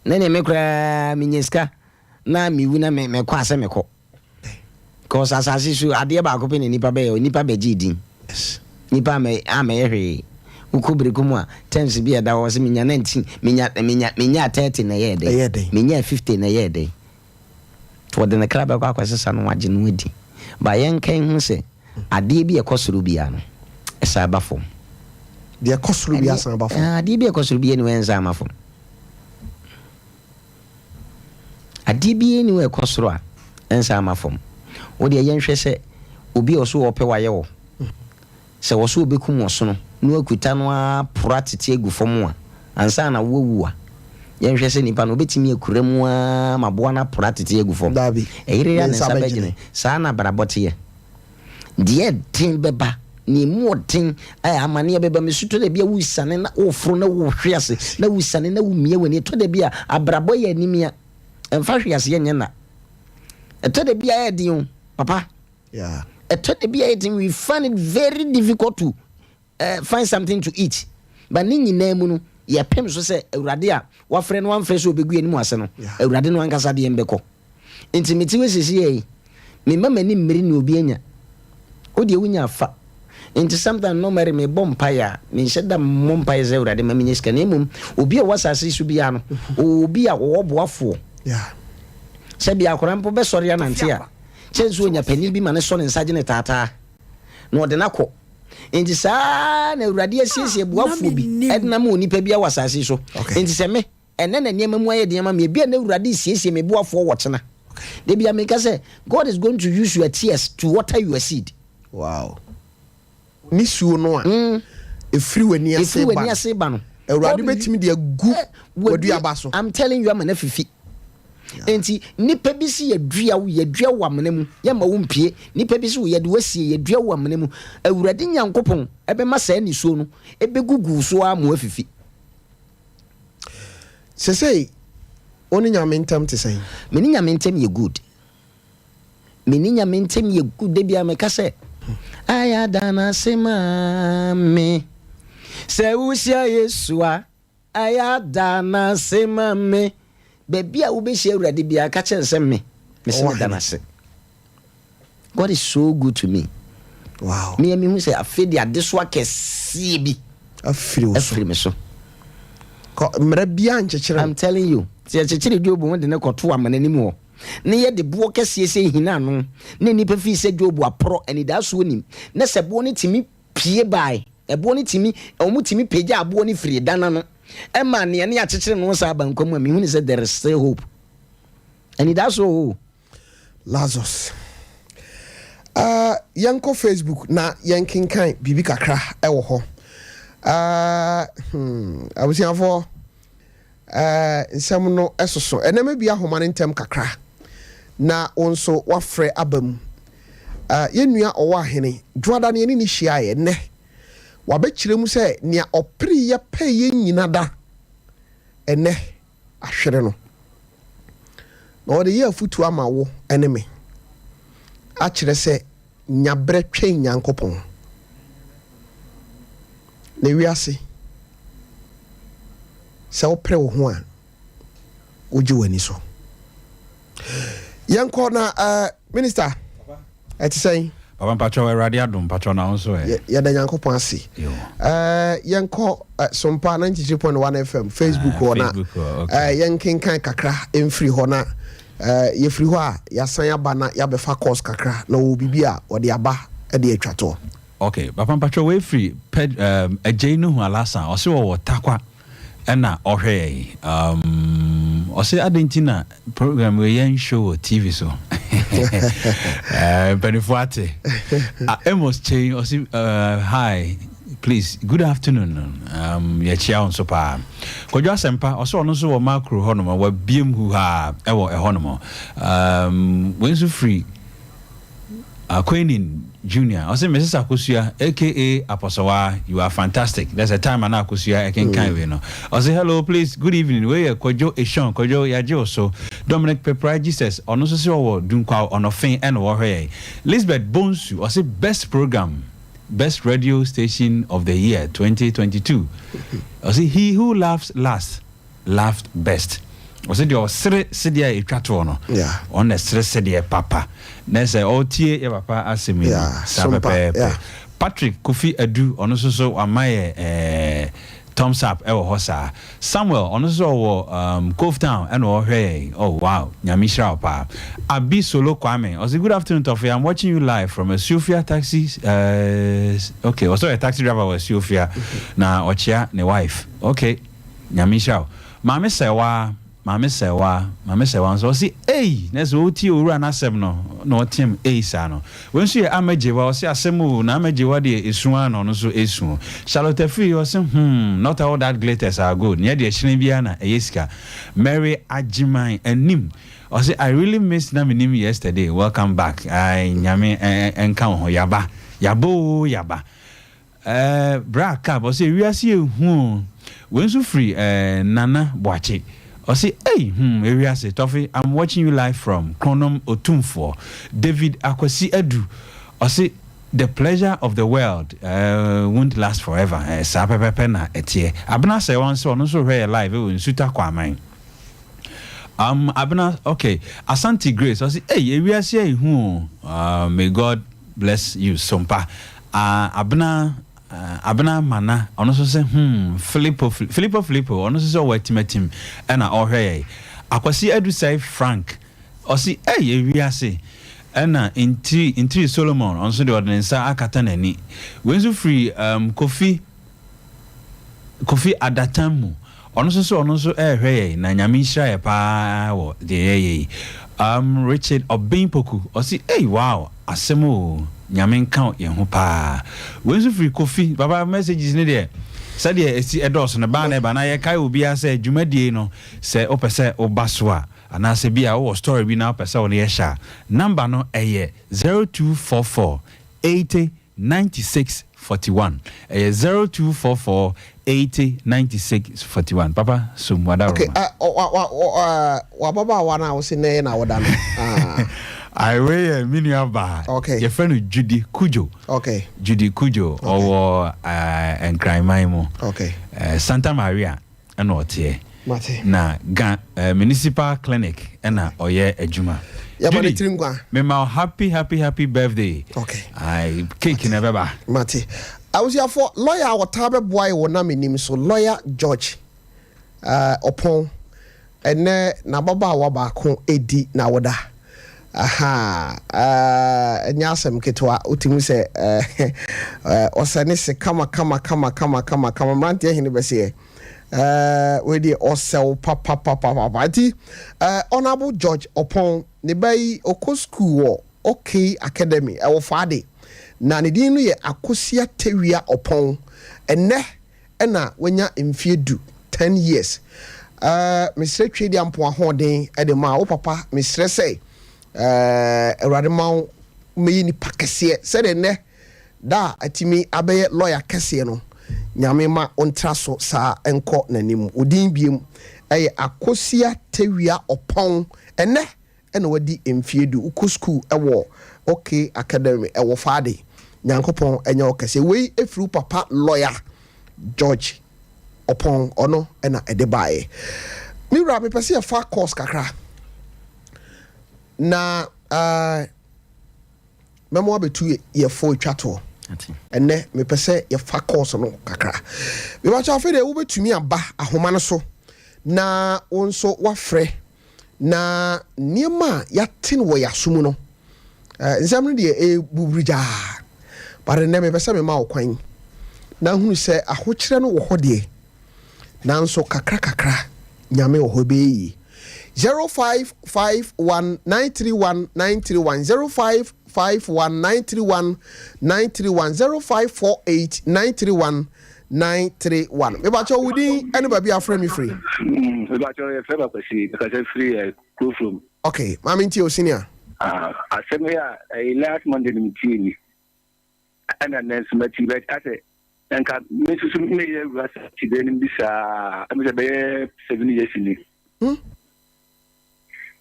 na ne me kra me nyeska na me wu na me kwa se me ko. Cause asase so ade ba ko pe ne nipa be gidin. Yes. Nipa me hwe. Ukubiri kumwa tense bi da wo se menya 19 menya 30 na yede menya 50 na yede to de na kraba kwa kwasesa no wage no adi ba yen kan hu se ade bi ekosoro bia no esa ba fom de ekosoro bia san ba fom ade bi ekosoro bia ni wenza ma fom ade bi ni we ekosoro a ensa ma fom wo de yen hwe se obi oso wo pe waye wo se wo so obekum wo so no no akuta no a pratiti egu fom a ansa na wowu a yen hwe se nipa no betimi akura mu a maboa na pratiti egu fom dabi eyire ya nsa bagine sa na barabote de tin beba ni motin ay amane beba mesuto de bia wusane na ofro na wo hwease na wusane na wumie wani to de bia abrabo ya nimia emfa hwease yenye na to de bia ya din papa yeah to de bia ya we find it very difficult to find something to eat but ni nyina mu no ye pem so se awurade a wafre no wamfre so obegu ani mu ase no awurade no ankasa de embeko intimity we sisi yi me mama ni mmeri ni obi anya odi ewunya afa into something no mary me bompaya me sheda mompaya ze awurade ma menye sika na emum obi a wasase su bia no obi a wo boafo yeah se bia korampo be sori anante a chenzu onya pani bi ma ne so ne nsaje ne tata no de nakọ enti saa na awurade asiesie boafo bi edna ma onipa bia wasase so enti se me ene na niam mu aye de ma me bia na awurade siesie me boafo wo chena de bia me ka say God is going to use your tears to water your seed. Wow. Ni suo no a efiri wani ase ba no awurade betimi de agu wadu abaso. I'm telling you am na fifi enti nipa bi si yadua wo amena mu ya ma wo mpie nipa bi si wo yade wasie yadua wo amena mu awurade nyankopon ebe ma sa ni so no ebe gugu so amu afifi sesei oni nyamentam te sei meni nyamentam ye good de bia me ka se aya dana sema me se usia yesua aya dana sema me baby a wo be share awurade bia ka kyensem me se dana se. God is so good to me. Wow. Me who say afedi adeso akese bi afiri me so ko mra bia nchekere. I'm telling you se chekere dwobo wonde ne koto amananim ho ne ye de bo kese se hina no ne nipa fi se dwobo apro ani da so nim ne se bo ne timi pie bai ebo ne timi omu timi peja abo ne firi dana no ema ne ne akekere no sa abankom me hu say there is still hope and that's all. Lazarus yanko Facebook na yankinkan bibi kakra ewo ho abusiafo nsam no esoso enema bia homa ntem kakra na onso wafre abam yenua owo ahene dwada ne ni hyiaye ne wabekire mu se ne opri ya peye nyina da ene ahwere no na ode ye afutu ama wo eneme a kire se nyabre twen nyankopon na wiase se opre wo ho a oji wani so yanko na minister eti say Papa Pacho radio dum Pacho na onso ya da nyankopon ase yanko Sompa 93.1 FM Facebook ona yankinkan kakra emfiri ho na yefiri ho a yasan aba na yabefa course kakra na wo bibia ode aba e de atwato. Okay, Papa Pacho we free agenu hu alasa o se wo takwa ena ohwe o se adentina program we yan show TV so benefuate emos change o se hi please good afternoon ya chia on so pa kojo asempa o se ono so wo macro hono wa biem hu ha e wo e hono when so free Queen Junior. I say Mrs. Akusua, aka Aposawa, you are fantastic. There's a time and Akusua I can kind of I say hello, please. Good evening. Where Kojo Eshon, Kojo Yajo so Dominic Pepper says on also Dunkwa on a fin and warrior. Lisbeth Bonsu, I say best program, best radio station of the year 2022. I say he who laughs last laughed best. I said your sedia etwato yeah on the sedia papa na say otie e papa asemi yeah Patrick Kofi Adu ono so amaye thumbs up e wo hosa Samuel ono so wo Cove Town and wo hwe oh wow nyamishra pa Abi Solo Kwame I say good afternoon Tofi, I'm watching you live from a Sofia taxi okay also a taxi driver was Sofia na ochia ne wife okay nyamishra Mame sewa so si na so ti owura na asem no na otem sa no when so amajewa o si asem na amajewa de esu ano no so esu Charlotte Free o si not all that glitters are good near the ehine bia na eyesika Mary Ajiman Menim o si I really missed na Menim yesterday welcome back I nyame enka ho yaba bra cab o si wiase ehu when so free Nana Boache I say, area say Tofi, I'm watching you live from Kronom Otumfo. David Akwasi Edu. I say, the pleasure of the world won't last forever. Sapepepena etie. Abna say one so also here live in Suta Kwamai. Abna okay. Asante Grace. I say, area say may God bless you, Sompa. Abna mana ono so say Filippo ono so say wetimatim e na ohwe Akwasi Edu say Frank o si wiase e na intri Solomon ono so de ordinance akata nani wenzu free Kofi Adatamu ono so ehwe na nyamishra ye pa wo de Richard Obimpoku o si wow asemo nyamen kan ye ho pa wenzu free Kofi baba messages ni there said ye esi edos na ba na ye kai obi ase dwumadie no se opese obasoa ana se bia wo story bi na opese wo ye sha number no 0244 80 96 41 0244 80 96 41 papa so mwada okay wa baba wa na wo se na na woda no I wear miniaba. Okay. Your friend Judy Kujo. Okay. Judy Kujo or and crime maimo. Okay. Santa Maria and Otie. Mate. Na municipal clinic and oye ejuma. Judy, Mema happy birthday. Okay. I cake in a Mate. I was here for lawyer or tabe boy or na Menim so lawyer George Opon and na baba wabako edi na wada. Nyasem ketwa utimu se osane se kama mante hini bese we di osel papa ati honorable George Opon ne bai oko school wo okay academy e wo fade na ne din no ye akosia tewia Opon enne na wanya mfiedu 10 years Mr. Twedi ampo ahoden e de ma wo papa Mr. say Radimau me ni pakese said ne da atimi abeye lawyer kese no nyame ma ontraso sa enko nanim odin biem eye akosia tewia Opon ene wadi emfiedu uko school ewo okay academy ewo fade nyankopon enye okese we efru papa lawyer George Opon ono ena edebae mi ra me pese fa course kakra na memo abetu ye fo twato ene me pese ye fa course no kakra me ba cha fe de wo betumi aba ahoma no so na wonso wafre na niema ya tin wo yasum no nsam de e bubrija bare ne me pese me ma okwan na hunu se ahokyere no wo hode na nso kakra nyame wo hobeyi 0551931931 0551931931 me ba cho wudi ene ba bia frame free me ba cho e frame kwasi because free go from okay mami nti o senior asɛm ya last Monday meeting and then some but I say nka mesusu me ye rasa today nim bisa am say be 7 years ni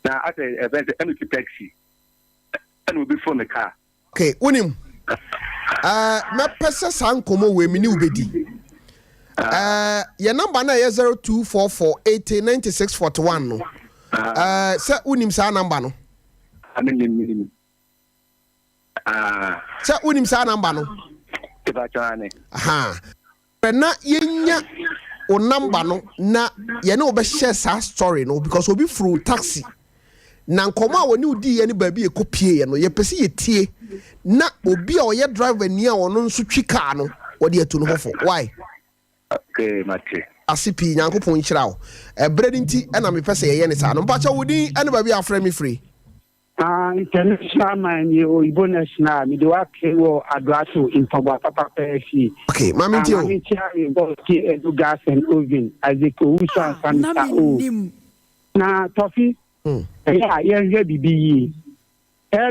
na I say event am to taxi and we be for the car okay unim me pese san komo we mi ni ubedi your number na 0244809641 no say unim sa number no say unim sa number no na yenya o number no na ye na obe share sa story no because obi through taxi na nkoma a woni udi ye ne ba bi ekopie ye no ye pese ye tie na obi a oye driver ni a wono nso twi car no wode atu no hofo why okay mate asipi nyankopon nkyira wo bredi nti na me pese ye ne sa no mpacha wodi ane ba bi afra me free international man you bonus na mi do akwo adrato in Pogba papa PFC. Okay, mami ti o. Mami ti a go ti edu gas and oven as the Usa Santa o. Na Tofi. Yeah, yeah bibi.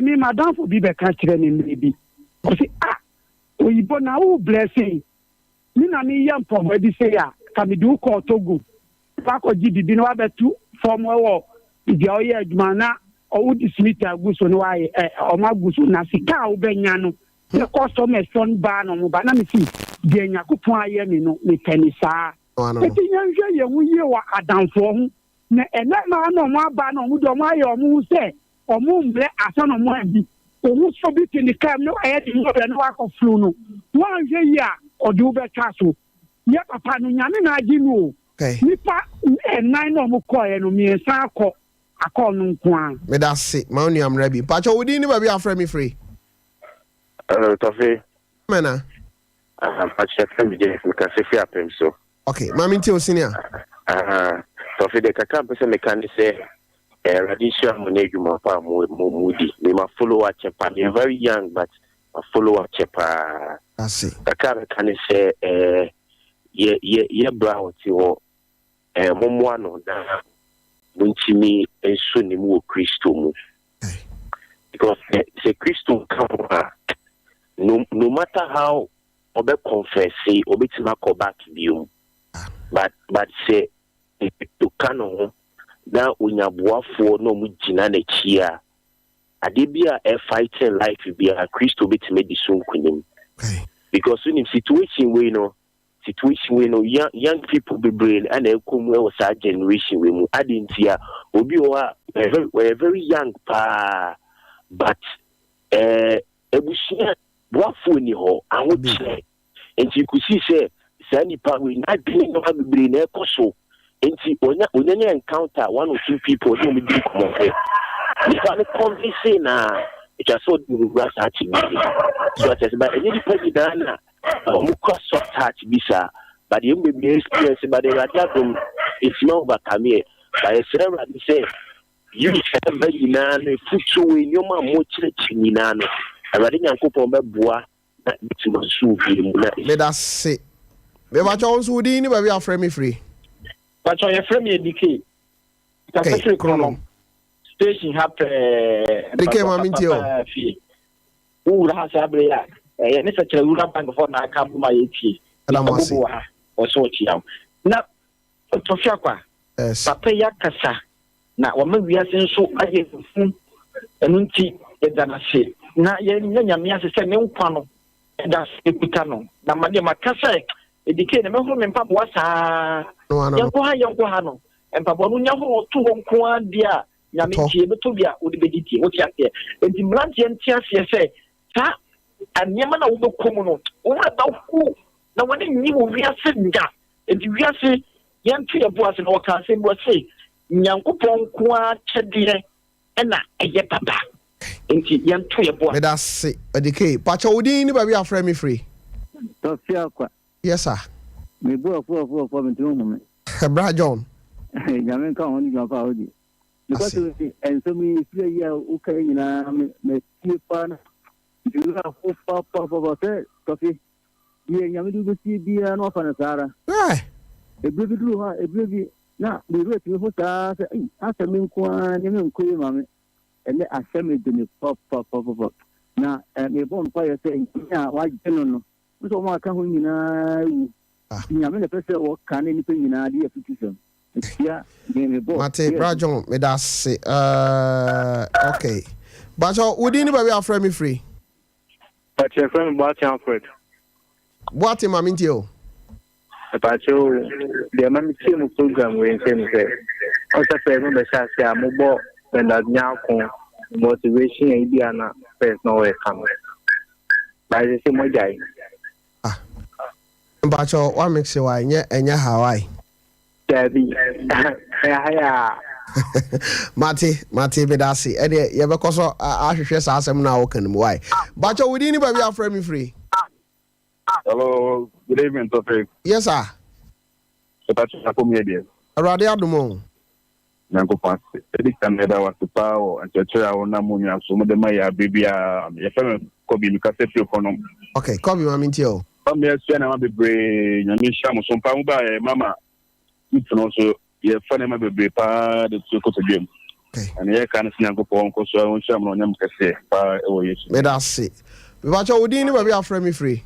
Me madam for bi be ka kire ni bi. O si oyibo na o blessing. Mi na mi yam Pogba di say ya, ka mi do call Togo. Pa ko ji bibi no abetu form wo. Idi o ye adwuma na o dismit aguso no aye omaguso na sika obenya no the customer son ba no ba na me si de nyakopon aye me no me penisa eti nyanhwe ye hu ye wa adamfo hu na ena ma no mo aba no mo do mo aye omo se omo mble asa no mo abi omo so bi tin kam no aye di no no akoflu no wanhwe ye a ode wo betwa so ye papa no nyame na agi no nipa enan no mo koye no me san akọ akonu nkwaa me da se ma onu am rabi pacho wodi ni ba bi afra me free Tofi mena pacho free je ka se fi apem so okay mami nti o senior Tofi de kaka pese me kan say radiation monejuma pa mudi me ma follow a chepa me very young but a follow a chepa I see kaka kan say ye brown ti wo momo ano da Munchimi and Sunni mu Christo mu. Because the Christo come no matter how obe confess say obe tima ko back biom. But say to kano na unyabuafo no mu gina na chia. Ade bia e fighting life bia Christo be to di so kunim. Because in situation we young people be brain and they come with our generation we mu adentia obi o we're very young pa but ebusia boafo ni ho ahoche enti ku si se sani pa we na bi no ha be na ekoso enti onya encounter one or two people no me di come here if I convince na it just so do grass at me so just by any president na muko soft touch bisa but you may be experience but the radiatum is not overcome here by a cerebral say you have very nan futu we your man mo china no awade nyankopon be boa na bitu so bi mu na me da se me ba cho so di ni ba bi afra me free ba cho ye frame edike ta se krono station happen dike ma minti o ura ha sabre ya ne se chere ura bank for na aka ma yeti alamwase o so chiam na Tofiakwa papa ya kasa na wa mawiase nso aye fu enunti edana se na ye nyanya ase se ne nkwa no eda ekuta no na made makasa edike ne mehoro me mpabo wasa yanko ha no mpabo no nya ho to nko adia nyame tie beto bia odi bediti wo tiase enti mlantie ntiase se sa anyema na wo bekom no wo ba ku na woni nyi wo wiase nda enti wiase yantu yeboase na waka se mo se nyankopon ko a chedire na eye papa enti yantu yeboase me da se edike pacha wodi ni ba bi afra me free Tofiakwa yes sir me bo afo me tu mo Bra John nyame ka ho ni pa odi because enso mi free ya o kai nyina me tie pa na jura ko pa se Tofi ye nyame du si bia no fa na sara ebrebi du ha ebrebi na be rate me ho sa se asa me nko a ne me nko ye mame ɛnɛ asɛm edini pop na me bɔ mpa yɛ sɛ nya wagye no nso mo aka ho nyinaa wu nyame ne pɛ sɛ wɔka ne nipa nyinaa de afitu sɛm etia me bɔ Mate Brajon me da se okay Bacho wodi ni ba we afra me free Bacho friend Boati Alfred Boati ma minti o Bacho the man team program we say o sa fe no be sha se ambo be na nya ko motivation e bia na first no we come ba je se mo jai Bacho wa mix wa enya Hawaii Dabi ya Mate bedasi e de ye be koso ahwehwe sa asem na wo kan mu why Bacho wodi ni ba we afra me free Hello, good evening, Tofik. Yes, sir. Bacho na komi ede. Awurade adomo. Nango pass. Edi kan da wa tupa o anchecha o na munyu aso mo de ma ya bibia ye fe Kobi mi ka se fi kono. Okay, Kobi ma minti o. Am ye so na ma bebre nyami sha mo Sompa mu ba mama. Itu no so ye fa na ma bebre pa de so ko to dwem. Okay. Ani ye kan si nango po nko so on sha mo nyam kase pa e wo yesu. Me da se. Bacho wodi ni ba we afra me free.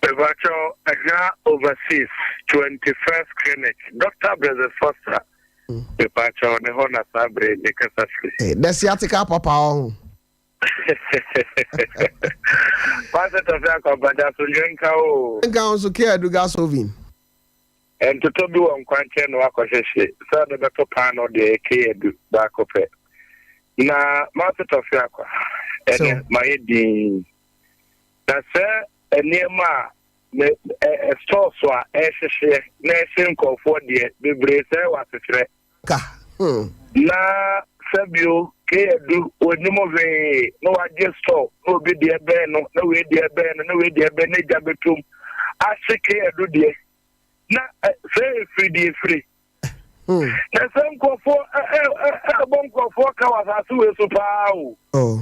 Bacho Agna overseas 21st clinic. Dr. Brother Foster. Bacho ne hona sabre de kasasli. The sciatica papa on. Pastor Tofiakwa bada so yenka o. Yenka on so care do gas ovin. And to tobi won kwanche no akohwehwe. So the beto pan no de ke edu ba kope. Na Pastor Tofiakwa. Ene my di. Na se enema me store so a ehwehwe na esenko for de bebre se wasefre. Ka. Na Sabio Kedu Onimove no just store no be the ben no way the ben no way the ben jabetum asike edu de na say free na sanko for bonko for kawasasu we so pa o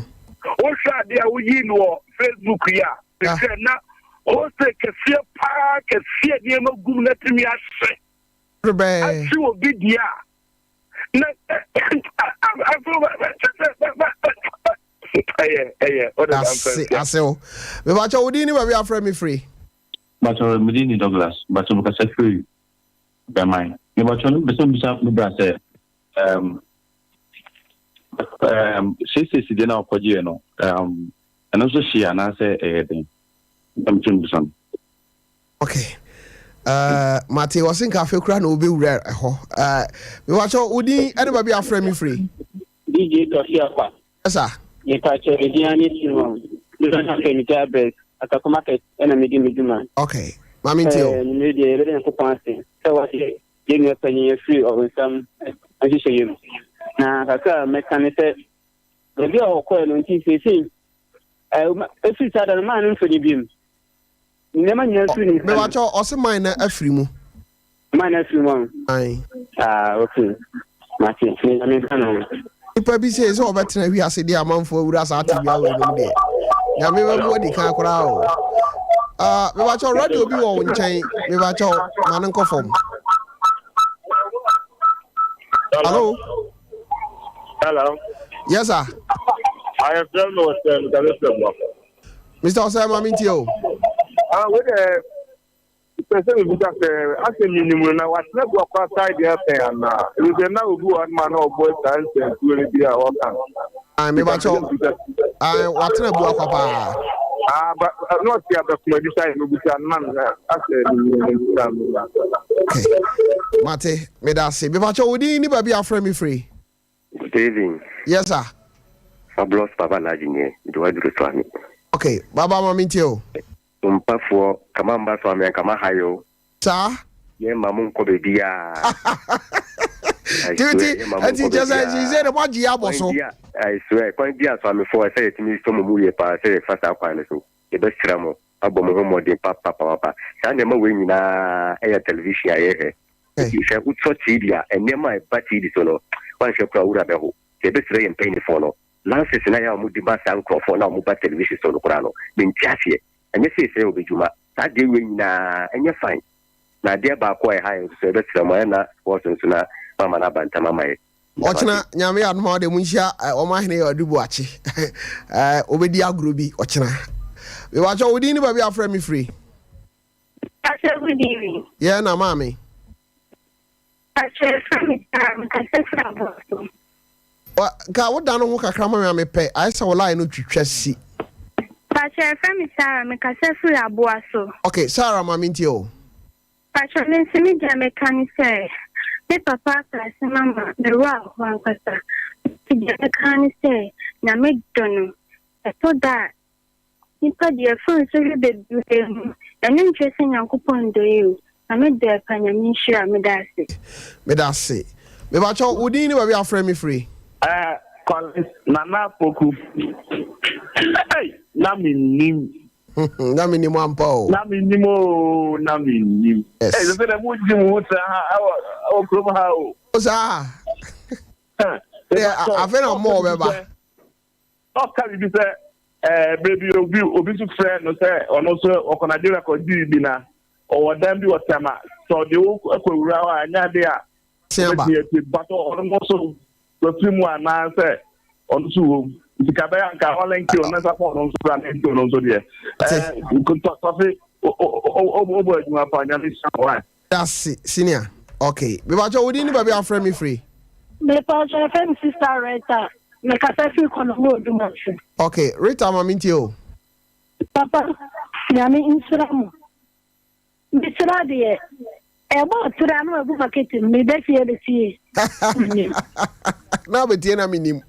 sha dia wuyi no Facebook ya na o se kesie pa kesie de magum na timi ahye asi obi dia na Asel. Me bacha wodi ni ba we afra me free. Bacha Medini Douglas, bacha buka se free. Be mine. Me bacha no be so bisa me bra se si de na okoje no. Eno so shia na se den. Bisa. Okay. Mate wasin cafe kura na obi wura ho. Me bacha wodi ene ba be afra me free. DJ Tofiakwa. Yes sir. Ye pacho ediani tino. Don't have any tablet. Atako market ena medi meduma. Okay. Mami tio. Me dey ready to pass. So what ye no penny free or some anji you. Na kaka mekanite. Obi o ko no nti sesi. Efi sada na man nfo ni bim. Nema nya free ni. Me bacha ose mine na afri mu. Mine afri mu. Ai. Okay. Mati, me kanu. Ipa bi say so obetena wi ase dia amanfo awura sa ati bia we no de. Ya me ba mu odi kan kora o. Me ba cho radio bi wo nchen, me ba cho man nko fom. Hello. Hello. Yes sir. I have done no Mr. Osama Mintio. With person who just asking you now what's not go outside there and you can now go on man or boy and to be our work. I'm about to what's not go papa. But not the other decide to be man. Okay. Mate, me da say, me bacho wodi ni ba bia frame me free. Good evening. Yes sir. Fabulous Papa Najinye, do I do Swami? Okay, Baba Mamintio. Sompa for Kamamba Swami and Kamahayo. Sir? Yeah, Mamun Kobebia. I just said about Giaboso. I swear, point Dia Swami for I say to me, some movie pa say first up and so. The best Ramo, Abomo de Papa. Sandema win na air television. I hear. If I would so Tidia and near my party disono, one shall crowd at the hole. The best ray and pain follow. Lances and I am Mudiba Sanko for now mobile television on Corano. Been Chassie. And you say, will be Juma. That day when and you're fine. Now, dear Bakwa, high service from Moana, Wasn't Suna, Mamma Bantama. Ochina nyame adoma de munhia omahene ya odubuachi obedi agro bi ochina we wacho wodi ni ba bi afra me free Pastor good evening. yeah na mami Pastor from wa ka woda no ho kakra ma me pe ai se wo line no twitwa si Pastor from Sarah me ka se free aboa so. Okay Sarah mami nti o Pastor me se me dia me kan say the papa class mama the rock one kwasa ti dia me kan say na me dono so that nipa dia phone so be be na nim twese Nyankopon do you na me de pa nya me hira me da se me ba cho wodi ni ba bi afra me free Collins Nana Poku. Hey, na Menim. Na Menim ampo. Na Menim. Hey, so the mo ji mo ta o kro ha o. O sa. I feel more be ba. O ka bi say baby obi su friend no say ono so okonade record bi na o dan bi o tema. So the o akwura wa anya de a. Semba. But ono so Profimu anase on su ikabaya nka olenki on nsa for on su and ento on so there Tofi obo adwuma pa nya me sha that's senior okay be ba jo wodi ni ba bi afra me free me pa jo friend sister Rita me ka sa fi kono mo oduma se okay Rita mami nti o papa ya me insuramu me sura de ebo tura no abu market me be fie be fie na betie na Menim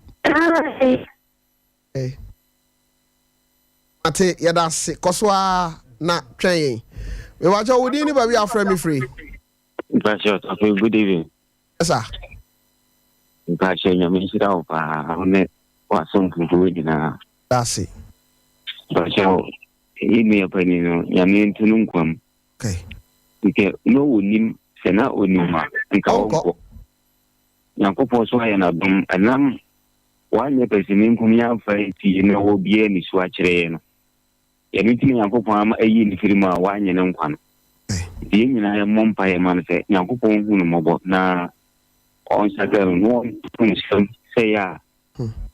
ate yada se koswa na twen we wacho wodi ni ba bi afra me free Pastor good evening sir Pastor nyame sira opa one wason kudu dina that's it Pastor imi apani no nyame ntunu nkwam okay nke no wonim sena onima nka onko Nyankopon so ya na dum anam wanye pesini nkum ya faiti na obie ni so akire no ya nti Nyankopon ama ayi ni firima wanye ne nkwa no die nyina ya mompa ya man se Nyankopon hu no mobo na on saga no on se ya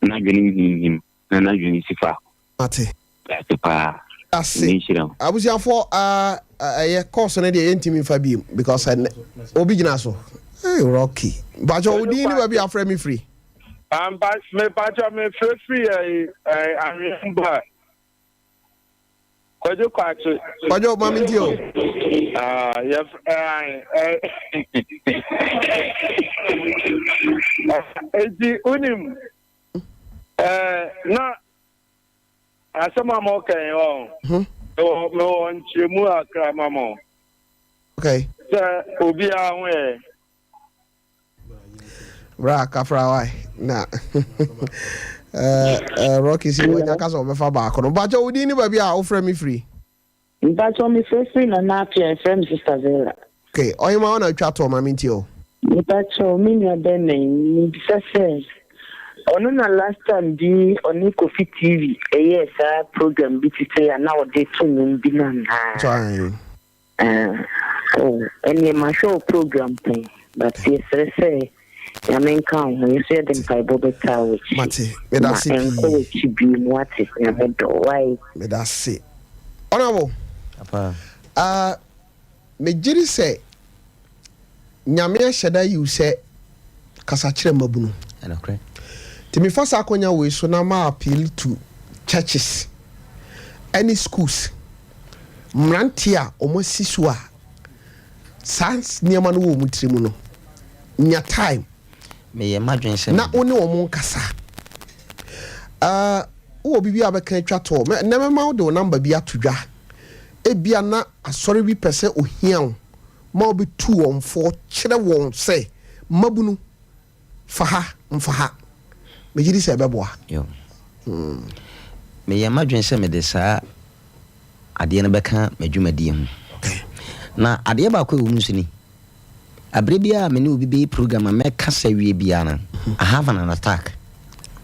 na gani na juni sifa ate pa asi abusiafo ye course na de yentimi fa bi because obi gina so hey Rocky bajo odi ni ba bi afra me free me bajo me free I remember Kwajo mami nti o yes eji unim na asema mo kan o me on chemu akra mamo okay obi ahwe bra kafra wai na Rocky si wanya kasa obefa ba ko no bajo udi ni ba bi a ofra me free bajo me free na pia friend sister Zela okay oyima ona twa to mami nti o bajo mi nya den ni bisa ono na last time bi oni Kofi TV yes program bi tite ya na ode tunum bi na na any ma show program thing but yes say ya men kan you say them Bible better which mate me da see encourage bi what ya me do why me da see honorable papa me jiri say nyame hyeda you say kasa kire mabunu and okay Timi first akonya we so na ma appeal to churches any schools mrantia omosisu a sans niema no wo mutrimu no nya time me ye madwen se na one wo nkasa wo bibi abeka twa to na me ma wo number bi atodwa e bia na asori bi pese ohia ma obi 2 on 4 kire won say mabunu faha mfaha me jiri se beboa yo me ye madwen se me de sa ade na beka madwumadi hu okay na ade ba ko wo musuni abre bia me ne obi be program me kasa wie bia na I have an attack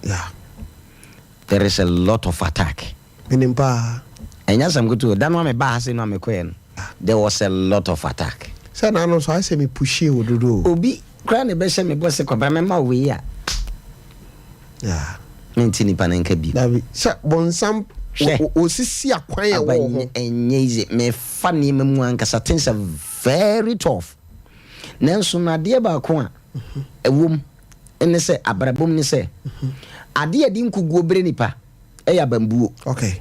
yeah there is a lot of attack Menim pa enya sam go to dan wa me ba ase no me ko there was a lot of attack say na no so I say me push you ododo obi kra ne be hye me boss ko ba me ma we ya yeah menti ni pa na nka bi dabi sha bonsam osisi akwan e wo enye me fa ni me mu ankasa things are very tough nanso na de ba ko a ewom ene se abrabom ni se ade adi nkuguo bre nipa eya bambuo okay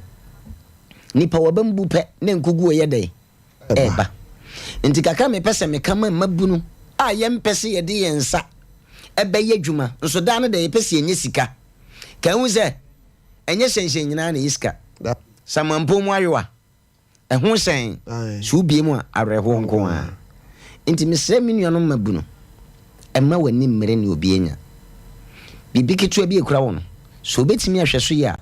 nipa wa bambu pe ne nkuguo ye dey eba nti kaka me pese me kama mabunu a ye mpese ye de yensa ebe ye dwuma nso da no de ye pese enye sika ka hu se enye hyenhyen nyina na iska samampo mu ayewa eho sen su bie mu areho nko a nti mesre me nuano mabunu emma wani mmere ne obi enya bibi ketua bi ekura wono so betimi ahweso ya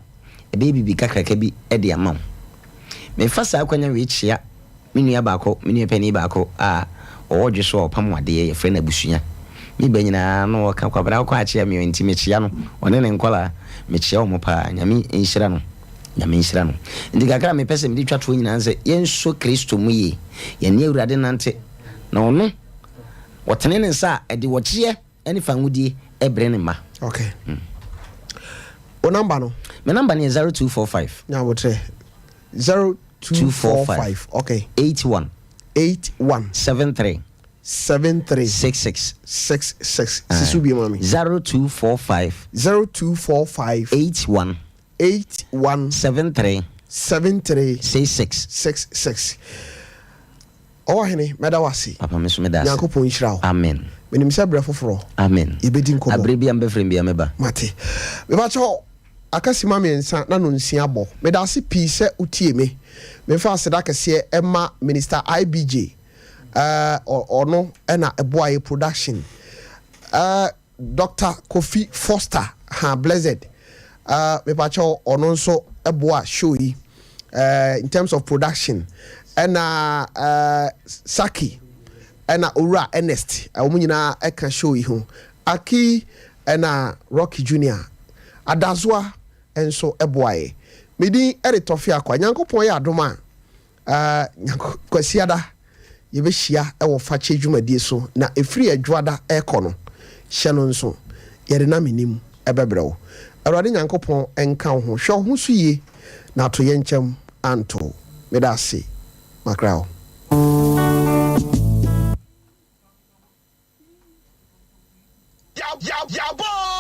ebe bibi kakraka bi e de amaw me fasa akwanya we chia menua baako menua pani baako a owodwe so opam ade ye frɛ na busunya mi banyina no ka kwabra ko achia mi enti me chia no one ne nkola me chia o mo pa nyame nhira no ndi kakra me pese me di twato nyina nse yenso Kristo mu ye ye ne awurade nante na ono wotene ne nsa e de wochie ene fangudie ebre ne ma okay o number no me number ne 0245 na wotre 0245 okay 81 73 66 sisu bi mami 0245 81 73 66 oh hene medawasi papa meso medasi yakopon hira amen menim se bre foforo amen yebedi nkomo abre bia mbefrem bia meba mate meba cho akasima mensa na no nsia bo medasi pi se utie me fa aseda kese ema minister IBJ ono ena eboaye production Dr. Kofi Foster ha blessed me pa cho ono nso eboa show yi in terms of production ena Saki ena Ora Ernest omunyina eka show yi ho Aki ena Rocky Junior Adazwa enso eboaye medi ere Tofiakwa Nyankopon ya adoma kwasiada yebehia e wo fache dwumadie so na efiri adwada ekono hye no nso yere na Menim ebebrewo awurade Nyankopon enka ho hwe ho so yie na to ye nkyam anto medase makrao